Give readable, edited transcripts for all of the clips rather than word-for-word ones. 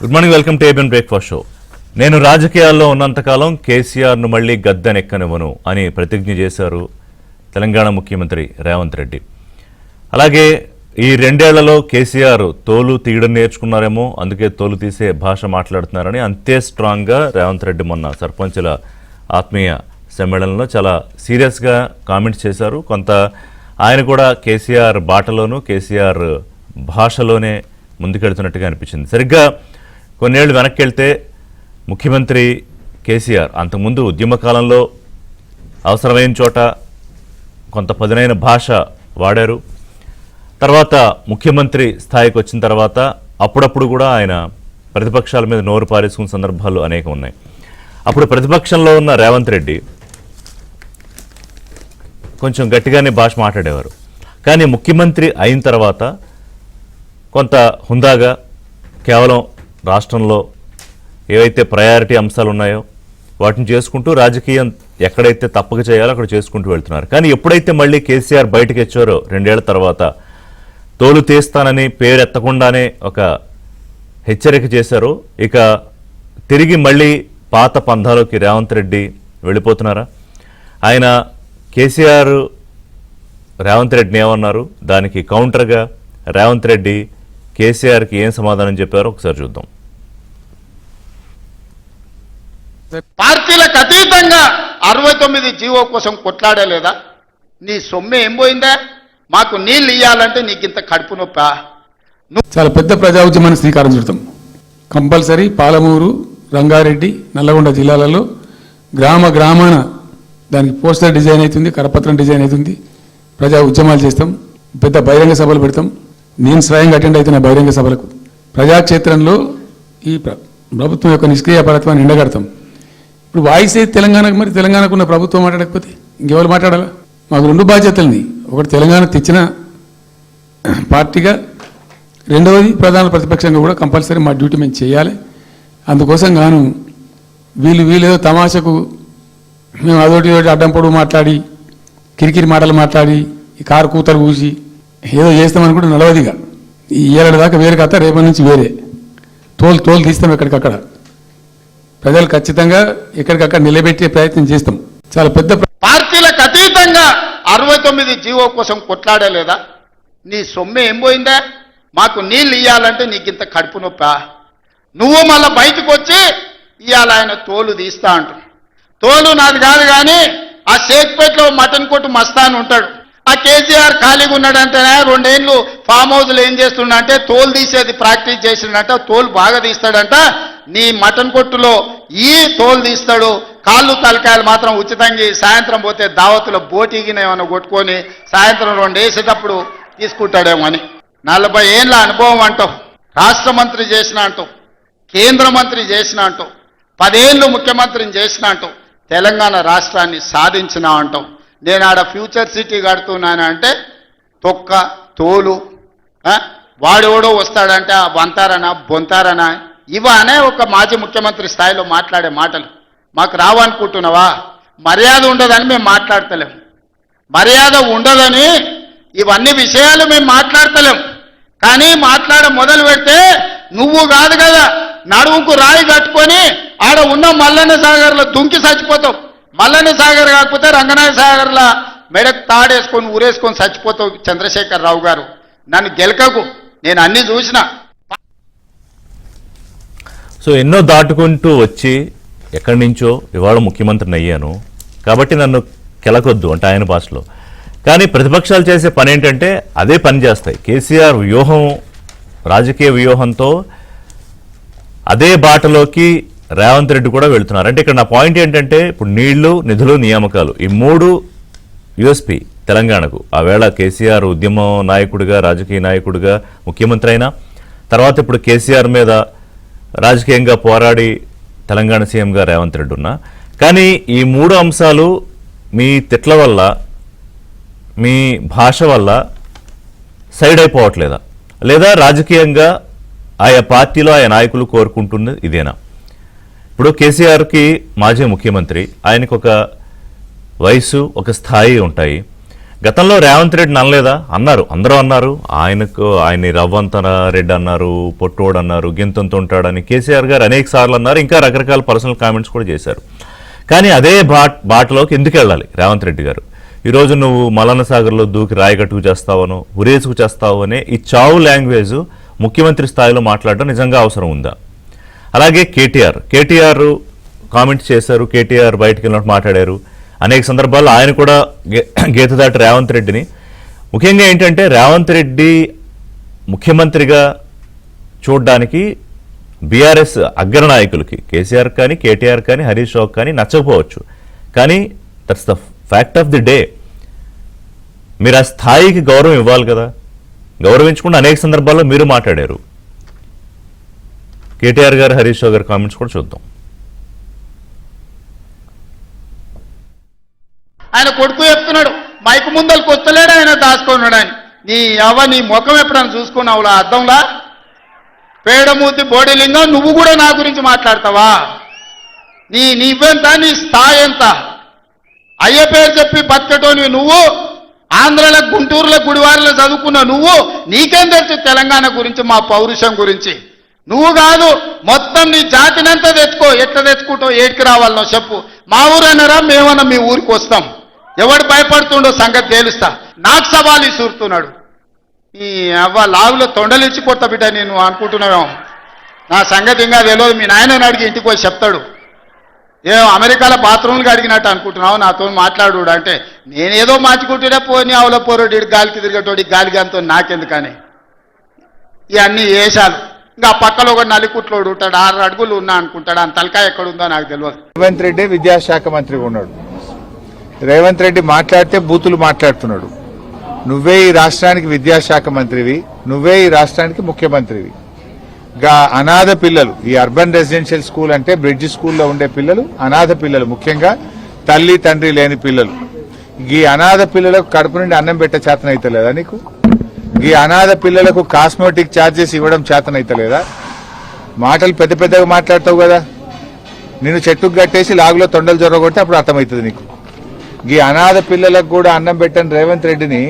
Good morning, welcome to ABN breakfast show. నేను రాజకీయాల్లో ఉన్నంతకాలం కేసీఆర్ను మళ్లీ గద్దెనెక్కనివ్వను అని ప్రతిజ్ఞ చేశారు తెలంగాణ ముఖ్యమంత్రి రేవంత్ రెడ్డి. అలాగే ఈ రెండేళ్లలో కేసీఆర్ తోలు తీయడం నేర్చుకున్నారేమో, అందుకే తోలు తీసే భాష మాట్లాడుతున్నారని అంతే స్ట్రాంగ్గా రేవంత్ రెడ్డి మొన్న సర్పంచుల ఆత్మీయ సమ్మేళనంలో చాలా సీరియస్గా కామెంట్స్ చేశారు. కొంత ఆయన కూడా కేసీఆర్ బాటలోనూ కేసీఆర్ భాషలోనే ముందుకెళ్తున్నట్టుగా అనిపించింది. సరిగ్గా కొన్నేళ్లు వెనక్కి వెళ్తే ముఖ్యమంత్రి కేసీఆర్ అంతకుముందు ఉద్యమ కాలంలో అవసరమైన చోట కొంత పదునైన భాష వాడారు. తర్వాత ముఖ్యమంత్రి స్థాయికి వచ్చిన తర్వాత అప్పుడప్పుడు కూడా ఆయన ప్రతిపక్షాల మీద నోరు పారేసుకున్న సందర్భాలు అనేకం ఉన్నాయి. అప్పుడు ప్రతిపక్షంలో ఉన్న రేవంత్ రెడ్డి కొంచెం గట్టిగానే భాష మాట్లాడేవారు. కానీ ముఖ్యమంత్రి అయిన తర్వాత కొంత హుందాగా కేవలం రాష్ట్రంలో ఏవైతే ప్రయారిటీ అంశాలు ఉన్నాయో వాటిని చేసుకుంటూ రాజకీయం ఎక్కడైతే తప్పక చేయాలో అక్కడ చేసుకుంటూ వెళ్తున్నారు. కానీ ఎప్పుడైతే మళ్ళీ కేసీఆర్ బయటకు వచ్చారో రెండేళ్ల తర్వాత తోలు తీస్తానని పేరెత్తకుండానే ఒక హెచ్చరిక చేశారు. ఇక తిరిగి మళ్ళీ పాత పంధాలోకి రేవంత్ రెడ్డి వెళ్ళిపోతున్నారా? ఆయన కేసీఆర్ రేవంత్ రెడ్డిని ఏమన్నారు, దానికి కౌంటర్గా రేవంత్ రెడ్డి కేసీఆర్కి ఏం సమాధానం చెప్పారో ఒకసారి చూద్దాం. పార్టీలకు అతీతంగా 69 జీవో కోసం కొట్లాడలేదా? నీ సొమ్మె ఏం పోయిందా? మాకు నీళ్ళు ఇయ్యాలంటే నీకు ఇంత కడుపు నొప్పా? చాలా పెద్ద ప్రజా ఉద్యమాన్ని శ్రీకారం చుడతాం. కంపల్సరీ పాలమూరు, రంగారెడ్డి, నల్లగొండ జిల్లాలలో గ్రామాన దానికి పోస్టర్ డిజైన్ అవుతుంది, కరపత్రం డిజైన్ అవుతుంది. ప్రజా ఉద్యమాలు చేస్తాం, పెద్ద బహిరంగ సభలు పెడతాం. నేను స్వయంగా అటెండ్ అవుతున్న బహిరంగ సభలకు. ప్రజాక్షేత్రంలో ఈ ప్రభుత్వం యొక్క నిష్క్రియాపరత్వాన్ని ఎండగడతాం. ఇప్పుడు వాయిస్ అయితే తెలంగాణకు, మరి తెలంగాణకు ఉన్న ప్రభుత్వం మాట్లాడకపోతే ఇంకెవరు మాట్లాడాలా? మాకు రెండు బాధ్యతలని, ఒకటి తెలంగాణ తెచ్చిన పార్టీగా, రెండవది ప్రధాన ప్రతిపక్షంగా కూడా కంపల్సరీ మా డ్యూటీ మేము చేయాలి. అందుకోసం గాను వీళ్ళేదో తమాషకు మేము అదొకటి అడ్డం పొడుగు మాట్లాడి కిరికిరి మాటలు మాట్లాడి ఈ కారు కూతలు కూసి ఏదో చేస్తామనుకుంటే నలవదిగా ఈ ఏడాది దాకా వేరే కథ, రేపటి నుంచి వేరే తోలు తీస్తాం. ఎక్కడికక్కడ ప్రజలు ఖచ్చితంగా ఎక్కడికక్కడ నిలబెట్టే ప్రయత్నం చేస్తాం. చాలా పెద్ద పార్టీలకు అతీతంగా 69 జీవో కోసం కొట్లాడలేదా? నీ సొమ్మె ఏం పోయిందా? మాకు నీళ్ళు ఇయ్యాలంటే నీకు ఇంత కడుపు నొప్పా? నువ్వు మళ్ళీ బయటకు వచ్చి ఇవాళ ఆయన తోలు తీస్తా అంటు. తోలు నాది కాదు, కానీ ఆ షేక్పేటలో మటన్ కొట్టు మస్తాన్ ఉంటాడు. ఆ కేసీఆర్ ఖాళీగా ఉన్నాడంటే 2 ఏళ్ళు ఫామ్ హౌస్లో ఏం చేస్తుండంటే తోలు తీసేది ప్రాక్టీస్ చేసిండంట. తోలు బాగా తీస్తాడంట. నీ మటన్ కొట్టులో ఈ తోలు తీస్తాడు, కాళ్ళు తలకాయలు మాత్రం ఉచితంగా సాయంత్రం పోతే దావతులో బోటిగిన ఏమైనా కొట్టుకొని సాయంత్రం 2 వేసేటప్పుడు తీసుకుంటాడేమో అని. 40 ఏళ్ళ అనుభవం అంటావు, రాష్ట్ర మంత్రి చేసిన అంటావు, కేంద్ర మంత్రి చేసిన అంటావు, 10 ఏళ్ళు ముఖ్యమంత్రిని చేసిన అంటావు, తెలంగాణ రాష్ట్రాన్ని సాధించిన అంటావు. నేను ఆడ ఫ్యూచర్ సిటీ కడుతున్నాను అంటే తొక్క తోలు వాడెవడో వస్తాడంటే వంతారనా బొంతారనా ఇవనే ఒక మాజీ ముఖ్యమంత్రి స్థాయిలో మాట్లాడే మాటలు మాకు రావనుకుంటున్నావా? మర్యాద ఉండదని మేము మాట్లాడతలేం. మర్యాద ఉండదని ఇవన్నీ విషయాలు మేము మాట్లాడతలేం. కానీ మొదలు పెడితే నువ్వు కాదు కదా, నడుముకు రాయి కట్టుకొని ఆడ ఉన్న మల్లన్న సాగర్లో దుంకి చచ్చిపోతావు. మల్లన్న సాగర్ కాకపోతే రంగనాయ సాగర్లో మెడకు తాడేసుకొని ఊరేసుకొని చచ్చిపోతావు. చంద్రశేఖర్ రావు గారు, నన్ను గెలకకు, నేను అన్ని చూసిన. సో ఎన్నో దాటుకుంటూ వచ్చి ఎక్కడి నుంచో ఇవాళ ముఖ్యమంత్రిని అయ్యాను కాబట్టి నన్ను కెలకొద్దు అంటే ఆయన భాషలో. కానీ ప్రతిపక్షాలు చేసే పని ఏంటంటే అదే పని చేస్తాయి. కేసీఆర్ వ్యూహం, రాజకీయ వ్యూహంతో అదే బాటలోకి రేవంత్ రెడ్డి కూడా వెళ్తున్నారు. అంటే ఇక్కడ నా పాయింట్ ఏంటంటే ఇప్పుడు నీళ్లు, నిధులు, నియామకాలు ఈ 3 యూఎస్పీ తెలంగాణకు. ఆవేళ కేసీఆర్ ఉద్యమ నాయకుడిగా, రాజకీయ నాయకుడిగా ముఖ్యమంత్రి అయినా తర్వాత ఇప్పుడు కేసీఆర్ మీద రాజకీయంగా పోరాడి తెలంగాణ సీఎంగా రేవంత్ రెడ్డి ఉన్నా. కానీ ఈ 3 అంశాలు మీ తిట్ల వల్ల, మీ భాష వల్ల సైడ్ అయిపోవట్లేదా? లేదా రాజకీయంగా ఆయా పార్టీలో ఆయా నాయకులు కోరుకుంటున్నది ఇదేనా? ఇప్పుడు కేసీఆర్కి మాజీ ముఖ్యమంత్రి, ఆయనకు ఒక వయసు, ఒక స్థాయి ఉంటాయి. గతంలో రేవంత్ రెడ్డి అనలేదా? అన్నారు, అందరూ అన్నారు. ఆయన్ని రవ్వంతన రెడ్డి అన్నారు, పొట్టోడు అన్నారు, గింతంతో ఉంటాడని కేసీఆర్ గారు అనేక సార్లు అన్నారు. ఇంకా రకరకాల పర్సనల్ కామెంట్స్ కూడా చేశారు. కానీ అదే బాటలోకి ఎందుకు వెళ్ళాలి రేవంత్ రెడ్డి గారు? ఈరోజు నువ్వు మలన సాగర్లో దూకి రాయగట్టుకు చేస్తావనో ఉరేసుకు చేస్తావు అనే ఈ చావు లాంగ్వేజ్ ముఖ్యమంత్రి స్థాయిలో మాట్లాడడం నిజంగా అవసరం ఉందా? అలాగే కేటీఆర్ కామెంట్స్ చేశారు. కేటీఆర్ బయటకు వెళ్ళినట్టు మాట్లాడారు. అనేక సందర్భాల్లో ఆయన కూడా గీత దాటి రేవంత్ రెడ్డిని. ముఖ్యంగా ఏంటంటే రేవంత్ రెడ్డి ముఖ్యమంత్రిగా చూడడానికి బీఆర్ఎస్ అగ్రనాయకులకి కేసీఆర్ కానీ కేటీఆర్ కానీ హరీష్ రావు కానీ నచ్చకపోవచ్చు. కానీ that's the fact of the day. మీరు ఆ స్థాయికి గౌరవం ఇవ్వాలి కదా. గౌరవించకుండా అనేక సందర్భాల్లో మీరు మాట్లాడారు. కేటీఆర్ గారు హరీష్ రావు గారి కామెంట్స్ కూడా చూద్దాం. ఆయన కొడుకు చెప్తున్నాడు మైకు ముందరికి వస్తలేడు, ఆయన దాచుకున్నాడు. ఆయన నీ ముఖం ఎప్పుడైనా చూసుకున్నావులా అద్దంలా? పేడమూతి బోడిలింగం, నువ్వు కూడా నా గురించి మాట్లాడతావా? నీవెంత, నీ స్థాయి ఎంత? అయ్య పేరు చెప్పి బతకటోని నువ్వు, ఆంధ్రలో గుంటూరులో గుడివారిలో చదువుకున్న నువ్వు, నీకేం తెలుసు తెలంగాణ గురించి, మా పౌరుషం గురించి? నువ్వు కాదు, మొత్తం నీ జాతినంతా తెచ్చుకో. ఎట్లా తెచ్చుకుంటావు? ఏడికి రావాలనో చెప్పు. మా ఊరన్నారా, మేమన్నా మీ ఊరికి వస్తాం. ఎవడు భయపడుతుండో సంగతి తేలుస్తా. నాకు సవాలు ఇసురుతున్నాడు. ఈ అవ్వ లావులో తొండలిచ్చి కొత్త బిడ్డ నేను అనుకుంటున్నావేమో. నా సంగతి ఇంకా తెలియదు. మీ నాయనని అడిగి ఇంటికి పోయి చెప్తాడు. అమెరికాలో బాత్రూమ్లు అడిగినట్టు అనుకుంటున్నావు నాతో మాట్లాడు అంటే, నేనేదో మార్చుకుంటూనే పోని అవలో పోరోడు గాలికి తిరిగేటోడి గాలికి అంతో నాకెందుకని ఇవన్నీ వేషాలు. ఇంకా పక్కలో ఒక నలికుట్లోడు ఉంటాడు, 6 అడుగులు ఉన్నా అనుకుంటాడు. అంత తలకాయ ఎక్కడుందో నాకు తెలియదు. రేవంత్ రెడ్డి విద్యాశాఖ మంత్రిగా ఉన్నాడు. రేవంత్ రెడ్డి మాట్లాడితే బూతులు మాట్లాడుతున్నాడు. నువ్వే ఈ రాష్ట్రానికి విద్యాశాఖ మంత్రివి, నువ్వే ఈ రాష్ట్రానికి ముఖ్యమంత్రివి. గా అనాథ పిల్లలు, ఈ అర్బన్ రెసిడెన్షియల్ స్కూల్ అంటే బ్రిడ్జ్ స్కూల్లో ఉండే పిల్లలు అనాథ పిల్లలు, ముఖ్యంగా తల్లి తండ్రి లేని పిల్లలు. ఈ అనాథ పిల్లలకు కడుపు నుండి అన్నం పెట్టే చేతనైతలేదా నీకు? ఈ అనాథ పిల్లలకు కాస్మెటిక్ ఛార్జెస్ ఇవ్వడం చేతనైతలేదా? మాటలు పెద్ద పెద్దగా మాట్లాడతావు కదా. నిన్ను చెట్టుకు కట్టేసి లాగులో తొండలు జొరగొట్టి అప్పుడు అర్థమవుతుంది నీకు. ఈ అనాథ పిల్లలకు కూడా అన్నం పెట్టని రేవంత్ రెడ్డిని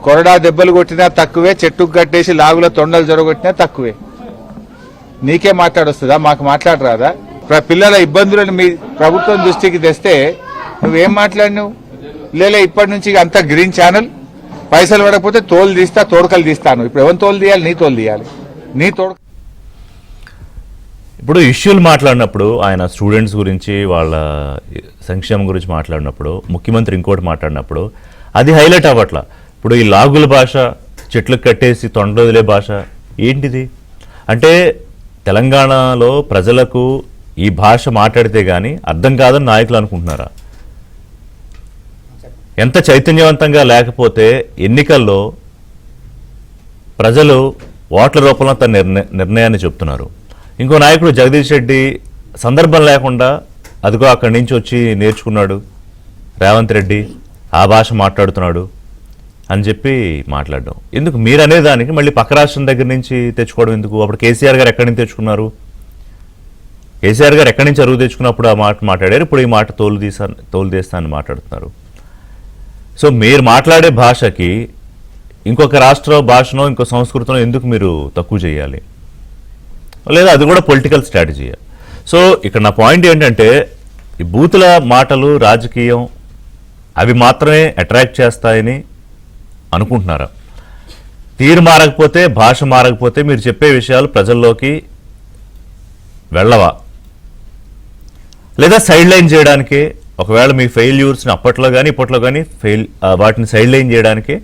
కొరడా దెబ్బలు కొట్టినా తక్కువే, చెట్టుకు కట్టేసి లాగులో తొండలు జొరగొట్టినా తక్కువే. నీకే మాట్లాడొస్తుందా? మాకు మాట్లాడరాదా? పిల్లల ఇబ్బందులను మీ ప్రభుత్వం దృష్టికి తెస్తే నువ్వేం మాట్లాడినావు? లేలే ఇప్పటి నుంచి అంతా గ్రీన్ ఛానల్, పైసలు పడకపోతే తోలు తీస్తా, తోడకలు తీస్తాను. ఇప్పుడు ఎవరిని తోలు తీయాలి? నీ తోలు తీయాలి, నీ తోడు. ఇప్పుడు ఇష్యూలు మాట్లాడినప్పుడు ఆయన స్టూడెంట్స్ గురించి వాళ్ళ సంక్షేమం గురించి మాట్లాడినప్పుడు, ముఖ్యమంత్రి ఇంకోటి మాట్లాడినప్పుడు అది హైలైట్ అవ్వట్ల. ఇప్పుడు ఈ లాగుల భాష, చెట్లకు కట్టేసి తొండొదిలే భాష ఏంటిది? అంటే తెలంగాణలో ప్రజలకు ఈ భాష మాట్లాడితే కానీ అర్థం కాదని నాయకులు అనుకుంటున్నారా? ఎంత చైతన్యవంతంగా లేకపోతే ఎన్నికల్లో ప్రజలు ఓట్ల రూపంలో తన నిర్ణయాన్ని చెప్తున్నారు. ఇంకో నాయకుడు జగదీష్ రెడ్డి సందర్భం లేకుండా అదిగో అక్కడి నుంచి వచ్చి నేర్చుకున్నాడు రేవంత్ రెడ్డి, ఆ భాష మాట్లాడుతున్నాడు అని చెప్పి మాట్లాడడం ఎందుకు? మీరు అనేదానికి మళ్ళీ పక్క రాష్ట్రం దగ్గర నుంచి తెచ్చుకోవడం ఎందుకు? అప్పుడు కేసీఆర్ గారు ఎక్కడి నుంచి తెచ్చుకున్నారు? కేసీఆర్ గారు ఎక్కడి నుంచి అరువు తెచ్చుకున్నప్పుడు ఆ మాట మాట్లాడారు. ఇప్పుడు ఈ మాట తోలు తీస్తానని మాట్లాడుతున్నారు. సో మీరు మాట్లాడే భాషకి ఇంకొక రాష్ట్ర భాషనో ఇంకో సంస్కృతినో ఎందుకు మీరు తక్కువ చేయాలి? లేదా అది కూడా పొలిటికల్ స్ట్రాటజీ. సో ఇక్కడ నా పాయింట్ ఏంటంటే ఈ బూతుల మాటలు రాజకీయం అవి మాత్రమే అట్రాక్ట్ చేస్తాయని అనుకుంటున్నారా? తీరు మారకపోతే, భాష మారకపోతే మీరు చెప్పే విషయాలు ప్రజల్లోకి వెళ్ళవా? లేదా సైడ్ లైన్ చేయడానికి, ఒకవేళ మీ ఫెయిల్యూర్స్ని అప్పట్లో కానీ ఇప్పట్లో కానీ వాటిని సైడ్ లైన్ చేయడానికి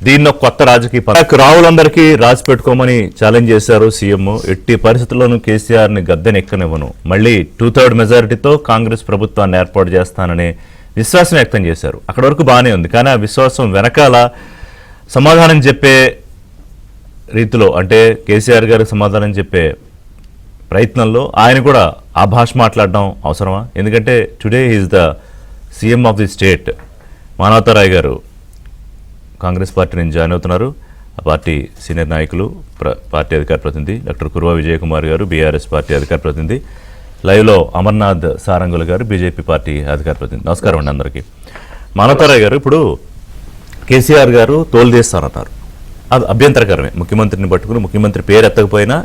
దీన్ని ఒక కొత్త రాజకీయ రావులందరికీ రాసి పెట్టుకోమని ఛాలెంజ్ చేశారు సీఎం. ఎట్టి పరిస్థితుల్లోనూ కేసీఆర్ని గద్దెనెక్కనివ్వను, మళ్ళీ 2/3 మెజారిటీతో కాంగ్రెస్ ప్రభుత్వాన్ని ఏర్పాటు చేస్తాననే విశ్వాసం వ్యక్తం చేశారు. అక్కడ వరకు బాగానే ఉంది. కానీ ఆ విశ్వాసం వెనకాల సమాధానం చెప్పే రీతిలో, అంటే కేసీఆర్ గారికి సమాధానం చెప్పే ప్రయత్నంలో ఆయన కూడా ఆ భాష మాట్లాడడం అవసరమా? ఎందుకంటే today is the CM of the state. Manavata Roy గారు కాంగ్రెస్ పార్టీ నుంచి జాయిన్ అవుతున్నారు. ఆ పార్టీ సీనియర్ నాయకులు, పార్టీ అధికార ప్రతినిధి డాక్టర్ కుర్వా విజయ్ కుమార్ గారు, బీఆర్ఎస్ పార్టీ అధికార ప్రతినిధి. లైవ్లో అమర్నాథ్ సారంగుల్ గారు, బీజేపీ పార్టీ అధికార ప్రతినిధి. నమస్కారం అండి అందరికీ. మానవతారాయ్ గారు, ఇప్పుడు కేసీఆర్ గారు తోలు తీస్తారన్నారు. అది అభ్యంతరకరమే. ముఖ్యమంత్రిని పట్టుకుని ముఖ్యమంత్రి పేరు ఎత్తకపోయినా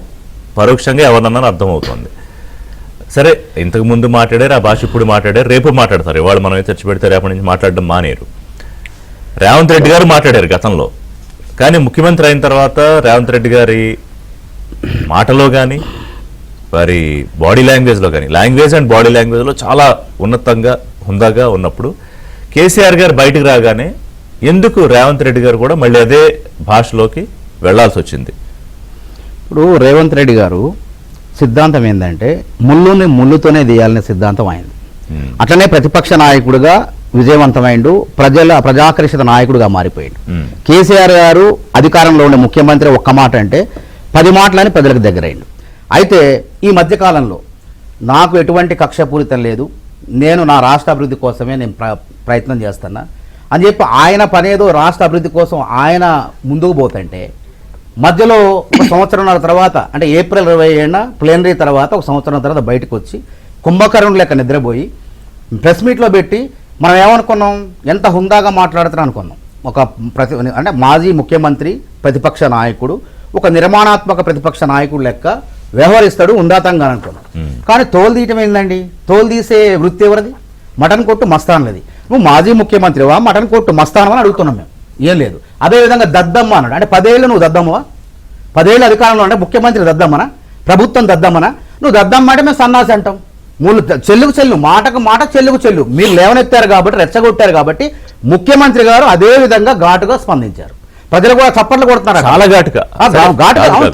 పరోక్షంగా ఎవరినన్నా అర్థమవుతుంది. సరే, ఇంతకు ముందు మాట్లాడారు, ఆ భాష ఇప్పుడు మాట్లాడారు, రేపు మాట్లాడతారు. ఇవాళ మనం చర్చ పెడితే రేపటి నుంచి మాట్లాడడం మానేరు. రేవంత్ రెడ్డి గారు మాట్లాడారు గతంలో, కానీ ముఖ్యమంత్రి అయిన తర్వాత రేవంత్ రెడ్డి గారి మాటలో కానీ వారి బాడీ లాంగ్వేజ్లో కానీ, లాంగ్వేజ్ అండ్ బాడీ లాంగ్వేజ్లో చాలా ఉన్నతంగా హుందాగా ఉన్నప్పుడు కేసీఆర్ గారు బయటకు రాగానే ఎందుకు రేవంత్ రెడ్డి గారు కూడా మళ్ళీ అదే భాషలోకి వెళ్లాల్సి వచ్చింది? ఇప్పుడు రేవంత్ రెడ్డి గారు సిద్ధాంతం ఏంటంటే ముళ్ళుని ముళ్ళుతోనే తీయాలనే సిద్ధాంతం అయింది. అట్లనే ప్రతిపక్ష నాయకుడిగా విజయవంతమైండు, ప్రజాకర్షిత నాయకుడిగా మారిపోయిండు. కేసీఆర్ గారు అధికారంలో ఉండే ముఖ్యమంత్రి ఒక్క మాట అంటే 10 మాటలని ప్రజలకు దగ్గరైండు. అయితే ఈ మధ్యకాలంలో నాకు ఎటువంటి కక్షపూరితం లేదు, నేను నా రాష్ట్ర అభివృద్ధి కోసమే నేను ప్రయత్నం చేస్తున్నా అని చెప్పి ఆయన పనేదో రాష్ట్ర అభివృద్ధి కోసం ఆయన ముందుకు పోతుంటే మధ్యలో ఒక సంవత్సరంన్నర తర్వాత, అంటే ఏప్రిల్ 27న ప్లేనరీ తర్వాత ఒక సంవత్సరం తర్వాత బయటకు వచ్చి కుంభకరుణ్ లెక్క నిద్రపోయి ప్రెస్ మీట్లో పెట్టి మనం ఏమనుకున్నాం, ఎంత హుందాగా మాట్లాడుతున్నా అనుకున్నాం. అంటే మాజీ ముఖ్యమంత్రి ప్రతిపక్ష నాయకుడు ఒక నిర్మాణాత్మక ప్రతిపక్ష నాయకుడు లెక్క వ్యవహరిస్తాడు ఉందాతంగా అనుకున్నాం. కానీ తోలు తీయటం ఏందండి? తోలు తీసే వృత్తి ఎవరిది? మటన్ కొట్టు మస్తాన్లది. నువ్వు మాజీ ముఖ్యమంత్రివా, మటన్ కొట్టు మస్తాను అని అడుగుతున్నాం మేము. ఏం లేదు. అదేవిధంగా దద్దమ్మ అన్నాడు. అంటే 10 ఏళ్ళు నువ్వు దద్దమ్మవా? 10 ఏళ్ళు అధికారంలో అంటే ముఖ్యమంత్రి దద్దమ్మనా, ప్రభుత్వం దద్దమ్మనా? నువ్వు దద్దమ్మ అంటే మేము సన్నాసి అంటాం. చెల్లుకు చెల్లు, మాటకు మాట, చెల్లుకు చెల్లు. మీరు లేవనెత్తారు కాబట్టి, రెచ్చగొట్టారు కాబట్టి ముఖ్యమంత్రి గారు అదే విధంగా ఘాటుగా స్పందించారు. ప్రజలు కూడా చప్పట్లు కొడుతున్నారు చాలా ఘాటుగా.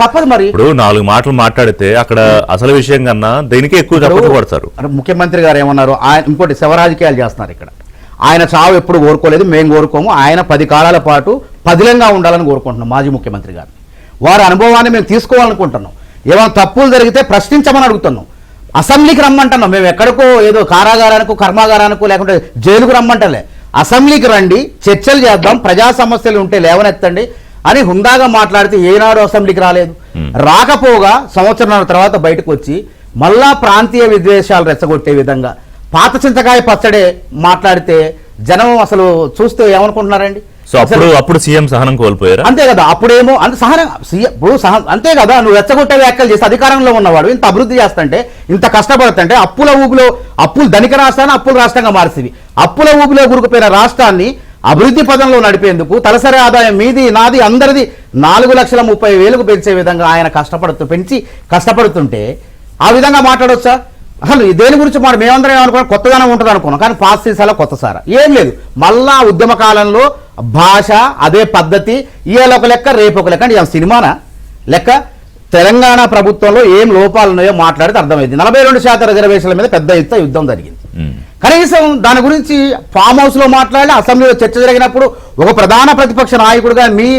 తప్పదు మరి. ఇప్పుడు 4 మాటలు మాట్లాడితే అక్కడ అసలు విషయం కన్నా దీనికి ఎక్కువ చప్పట్లు కొడతారు. ముఖ్యమంత్రి గారు ఏమన్నారు, ఆయన ఇంకోటి శవరాజకీయాలు చేస్తున్నారు ఇక్కడ. ఆయన చావు ఎప్పుడు కోరుకోలేదు, మేము కోరుకోము. ఆయన 10 కాలాల పాటు పదిలంగా ఉండాలని కోరుకుంటున్నాం మాజీ ముఖ్యమంత్రి గారిని. వారి అనుభవాన్ని మేము తీసుకోవాలనుకుంటున్నాం. ఏమైనా తప్పులు జరిగితే ప్రశ్నించమని అడుగుతున్నాం. అసెంబ్లీకి రమ్మంటున్నాం. మేము ఎక్కడికో ఏదో కారాగారానికో కర్మాగారానికో లేకుంటే జైలుకు రమ్మంటలే. అసెంబ్లీకి రండి, చర్చలు చేద్దాం, ప్రజా సమస్యలు ఉంటే లేవనెత్తండి అని హుందాగా మాట్లాడితే ఏనాడు అసెంబ్లీకి రాలేదు. రాకపోగా సంవత్సరం తర్వాత బయటకు వచ్చి మళ్ళా ప్రాంతీయ విద్వేషాలు రెచ్చగొట్టే విధంగా పాత చింతకాయ పచ్చడే మాట్లాడితే జనం అసలు చూస్తే ఏమనుకుంటున్నారండి? సో అప్పుడు సీఎం సహనం కోల్పోయారు. అంతే కదా. అప్పుడేమో అంత సహనం అంతే కదా. నువ్వు రెచ్చగొట్టే వ్యాఖ్యలు చేసి అధికారంలో ఉన్నవాడు ఇంత అభివృద్ధి చేస్తుంటే, ఇంత కష్టపడుతుంటే, అప్పులు ధనిక రాష్ట్రాన్ని అప్పుల రాష్ట్రంగా మార్చింది. అప్పుల ఊబిలో గురుకుపోయిన రాష్ట్రాన్ని అభివృద్ధి పదంలో నడిపేందుకు తలసరి ఆదాయం మీది నాది అందరిది 4,30,000 పెంచే విధంగా ఆయన కష్టపడుతుంటే ఆ విధంగా మాట్లాడొచ్చా? అసలు దేని గురించి మేమందరం ఏమనుకున్నాం, కొత్తదనం ఉంటుంది అనుకున్నాం. కానీ పాస్ సీసాల కొత్త సారా ఏం లేదు. మళ్ళా ఉద్యమ కాలంలో భాష అదే పద్ధతి, ఇవాళ ఒక లెక్క రేపు ఒక లెక్క. అంటే సినిమానా లెక్క? తెలంగాణ ప్రభుత్వంలో ఏం లోపాలు ఉన్నాయో మాట్లాడితే అర్థమైంది. 42% రిజర్వేషన్ల మీద పెద్ద ఎత్తున యుద్ధం జరిగింది. కనీసం దాని గురించి ఫామ్ హౌస్ లో మాట్లాడి అసెంబ్లీలో చర్చ జరిగినప్పుడు ఒక ప్రధాన ప్రతిపక్ష నాయకుడుగా మీ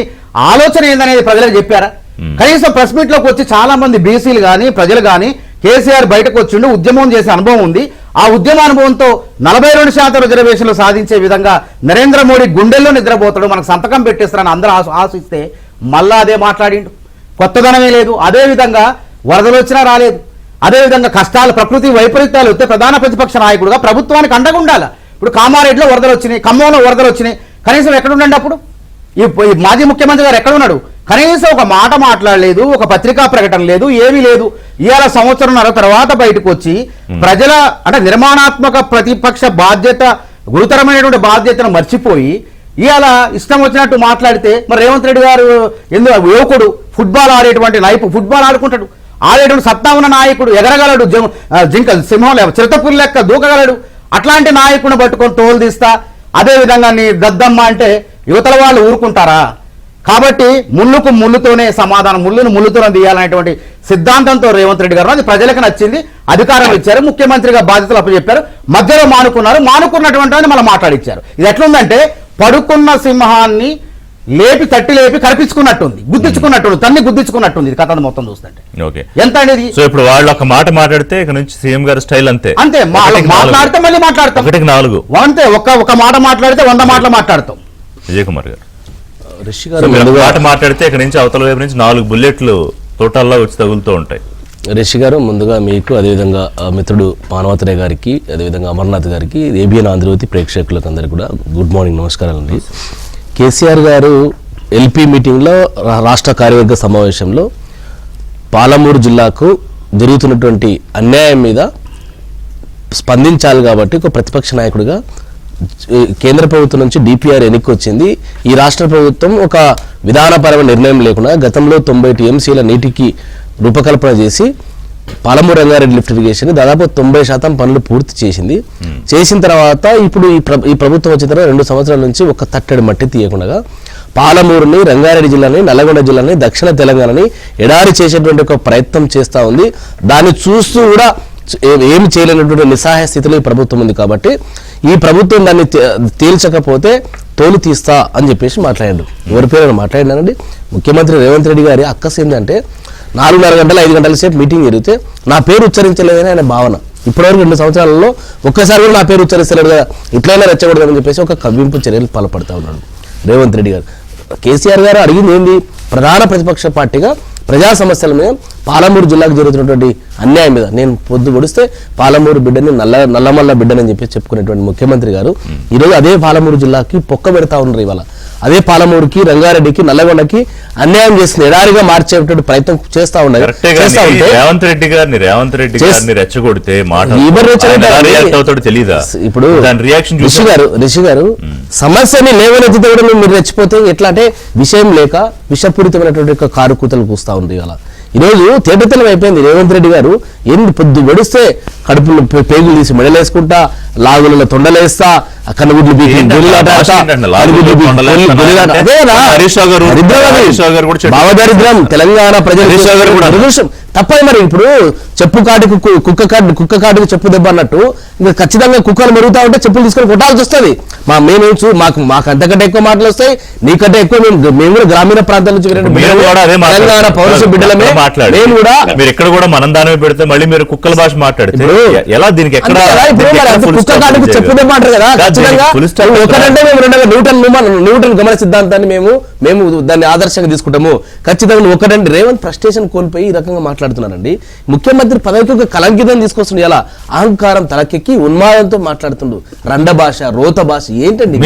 ఆలోచన ఏందనేది ప్రజలకు చెప్పారా? కనీసం ప్రెస్ మీట్ లోకి వచ్చి చాలా మంది బీసీలు కానీ ప్రజలు కానీ కేసీఆర్ బయటకు వచ్చిండు, ఉద్యమం చేసే అనుభవం ఉంది, ఆ ఉద్యమ అనుభవంతో 42% రిజర్వేషన్లు సాధించే విధంగా నరేంద్ర మోడీ గుండెల్లో నిద్రపోతాడు, మనకు సంతకం పెట్టేస్తారని అందరూ ఆశిస్తే మళ్ళా అదే మాట్లాడిండు. కొత్తదనమే లేదు. అదేవిధంగా వరదలు వచ్చినా రాలేదు. అదేవిధంగా కష్టాలు, ప్రకృతి వైపరీత్యాలు వస్తే ప్రధాన ప్రతిపక్ష నాయకుడుగా ప్రభుత్వానికి అండగా ఉండాలి. ఇప్పుడు కామారెడ్డిలో వరదలు వచ్చినాయి, ఖమ్మంలో వరదలు వచ్చినాయి. కనీసం ఎక్కడుండండి అప్పుడు? ఈ మాజీ ముఖ్యమంత్రి గారు ఎక్కడున్నాడు? కనీసం ఒక మాట మాట్లాడలేదు, ఒక పత్రికా ప్రకటన లేదు, ఏమీ లేదు. ఇవాళ సంవత్సరంన్నర తర్వాత బయటకు వచ్చి ప్రజల అంటే నిర్మాణాత్మక ప్రతిపక్ష బాధ్యత, గురుతరమైనటువంటి బాధ్యతను మర్చిపోయి ఇవాళ ఇష్టం వచ్చినట్టు మాట్లాడితే మరి రేవంత్ రెడ్డి గారు ఎందుకు యువకుడు, ఫుట్బాల్ ఆడేటువంటి ఫుట్బాల్ ఆడుకుంటాడు, ఆడేటువంటి సత్తా ఉన్న నాయకుడు, ఎగరగలడు, సింహం చిరుతపురి లెక్క దూకగలడు. అట్లాంటి నాయకుడిని పట్టుకొని తోలు తీస్తా, అదేవిధంగా నీ దద్దమ్మ అంటే యువతల వాళ్ళు ఊరుకుంటారా? కాబట్టి ముళ్ళుకు ముళ్ళుతోనే సమాధానం, ముళ్ళును ముళ్ళుతోనే తీయాలనేటువంటి సిద్ధాంతంతో రేవంత్ రెడ్డి గారు అది ప్రజలకు నచ్చింది. అధికారం ఇచ్చారు, ముఖ్యమంత్రిగా బాధ్యతలు అప్పచెప్పారు, మధ్యలో మానుకున్నటువంటి మళ్ళీ మాట్లాడిచ్చారు. ఇది ఎట్లుందంటే పడుకున్న సింహాన్ని తట్టి లేపి కనిపించుకున్నట్టుంది, గుద్దించుకున్నట్టుంది, తన్ని గుద్దించుకున్నట్టుంది ఇది కథ మొత్తం చూస్తుంటే. ఎంత అనేది? సో ఇప్పుడు వాళ్ళు ఒక మాట మాట్లాడితే ఇక నుంచి సీఎం గారి స్టైల్ అంతే మాట్లాడితే మళ్ళీ మాట్లాడతాం. 1-4 అంతే. ఒక మాట మాట్లాడితే 100 మాటలు మాట్లాడతాం. విజయ్ కుమార్ గారు మాట మాట్లాడితే ఇక్కడ నుంచి అవతల వైపు నుంచి 4 బుల్లెట్లు తోటల్లో వచ్చి తగులుతూ ఉంటాయి. రిషి గారు ముందుగా మీకు, అదేవిధంగా మిత్రుడు మానవతరే గారికి, అదేవిధంగా అమర్నాథ్ గారికి, ఏబిఎన్ ఆంధ్రజ్యోతి ప్రేక్షకులకు అందరికీ కూడా గుడ్ మార్నింగ్, నమస్కారాలు అండి. కేసీఆర్ గారు ఎల్పీ మీటింగ్లో రాష్ట్ర కార్యవర్గ సమావేశంలో పాలమూరు జిల్లాకు జరుగుతున్నటువంటి అన్యాయం మీద స్పందించాలి కాబట్టి ఒక ప్రతిపక్ష నాయకుడిగా కేంద్ర ప్రభుత్వం నుంచి డిపిఆర్ ఎన్నిక వచ్చింది. ఈ రాష్ట్ర ప్రభుత్వం ఒక విధానపరమైన నిర్ణయం లేకుండా గతంలో 90 టీఎంసీల నీటికి రూపకల్పన చేసి పాలమూరు రంగారెడ్డి లిఫ్ట్ ఇరిగేషన్ దాదాపు 90% పనులు పూర్తి చేసింది. చేసిన తర్వాత ఇప్పుడు ఈ ప్రభుత్వం వచ్చిన తర్వాత 2 సంవత్సరాల నుంచి ఒక తట్టడి మట్టి తీయకుండా పాలమూరుని, రంగారెడ్డి జిల్లాని, నల్లగొండ జిల్లాని, దక్షిణ తెలంగాణని ఎడారి చేసేటువంటి ఒక ప్రయత్నం చేస్తూ ఉంది. దాన్ని చూస్తూ కూడా ఏమి చేయలేనటువంటి నిస్సహాయ స్థితిలో ఈ ప్రభుత్వం ఉంది. కాబట్టి ఈ ప్రభుత్వం దాన్ని తేల్చకపోతే తోలు తీస్తా అని చెప్పేసి మాట్లాడాడు. ఎవరి పేరు మాట్లాడినానండి? ముఖ్యమంత్రి రేవంత్ రెడ్డి గారి అక్కస్ ఏంటంటే 4:30 గంటలు 5 గంటల సేపు మీటింగ్ జరిగితే నా పేరు ఉచ్చరించలేదని ఆయన భావన. ఇప్పటివరకు 2 సంవత్సరాలలో ఒక్కసారి కూడా నా పేరు ఉచ్చరిస్తలేడు కదా, ఇట్లయినా రెచ్చగొడదని చెప్పేసి ఒక కవ్వింపు చర్యలు పాల్పడతా ఉన్నాడు రేవంత్ రెడ్డి గారు. కేసీఆర్ గారు అడిగింది ఏంది? ప్రధాన ప్రతిపక్ష పార్టీగా ప్రజా సమస్యల మీద, పాలమూరు జిల్లాకు జరుగుతున్నటువంటి అన్యాయం మీద నేను పొద్దు పొడిస్తే పాలమూరు బిడ్డని నల్లమల్ల బిడ్డని చెప్పి చెప్పుకునేటువంటి ముఖ్యమంత్రి గారు ఈరోజు అదే పాలమూరు జిల్లాకి పొక్క పెడతా ఉన్నారు. ఇవాళ అదే పాలమూరుకి, రంగారెడ్డికి, నల్లగొండకి అన్యాయం చేసిన ఎడారిగా మార్చేటువంటి ప్రయత్నం చేస్తా ఉన్నారు. రేవంత్ రెడ్డి గారిని రెచ్చగొడితే తెలీదా? ఇప్పుడు రిషి గారు సమస్యని లేవనెత్తితే కూడా మీరు రెచ్చిపోతే ఎట్లా అంటే విషయం లేక విషపూరితమైనటువంటి కారు కూతలు కూస్తా ఉంది. ఇవాళ ఈరోజు తేటతెల్లం అయిపోయింది. రేవంత్ రెడ్డి గారు ఎన్ని పొద్దు గడిస్తే కడుపులో పేగులు తీసి మెడలేసుకుంటా, లాగులలో తొండలేస్తా, కనుగుడ్లు భావదారిద్ర్యం తెలంగాణ ప్రజలు తప్పదు. మరి ఇప్పుడు చెప్పు కాటికి కుక్క కాటికి చెప్పు దెబ్బ అన్నట్టు ఇంకా ఖచ్చితంగా కుక్కలు మెరుగుతా ఉంటే చెప్పులు తీసుకొని కొట్టాల్సి వస్తుంది. మాకు అంతకంటే ఎక్కువ మాటలు వస్తాయి, నీకంటే ఎక్కువ మేము కూడా గ్రామీణ ప్రాంతాల నుంచి తెలంగాణ పౌరుష బిడ్డలమే. నేను కూడా మీరు ఎక్కడ కూడా మనం దాని పెడితే మళ్ళీ మీరు కుక్కల భాష మాట్లాడితే ఎలా? దీనికి ఎక్కడ కుక్క కాటికి చెప్పు దెబ్బ అంటారు కదా. ఖచ్చితంగా ఒకటంటే మేము న్యూటన్ గమన సిద్ధాంతాన్ని మేము దాన్ని ఆదర్శంగా తీసుకుంటాము. ఖచ్చితంగా ఒకటంటే రేవంత్ ఫ్రస్ట్రేషన్ కోల్పోయి ఈ రకంగా మాట్లాడుతున్నారండి. ముఖ్యమంత్రి పదవికి ఒక కలంకితం తీసుకొస్తుంది. ఎలా అహంకారం తలకెక్కి ఉన్మాదంతో మాట్లాడుతుండు. రండ భాష, రోత భాష ఏంటండి?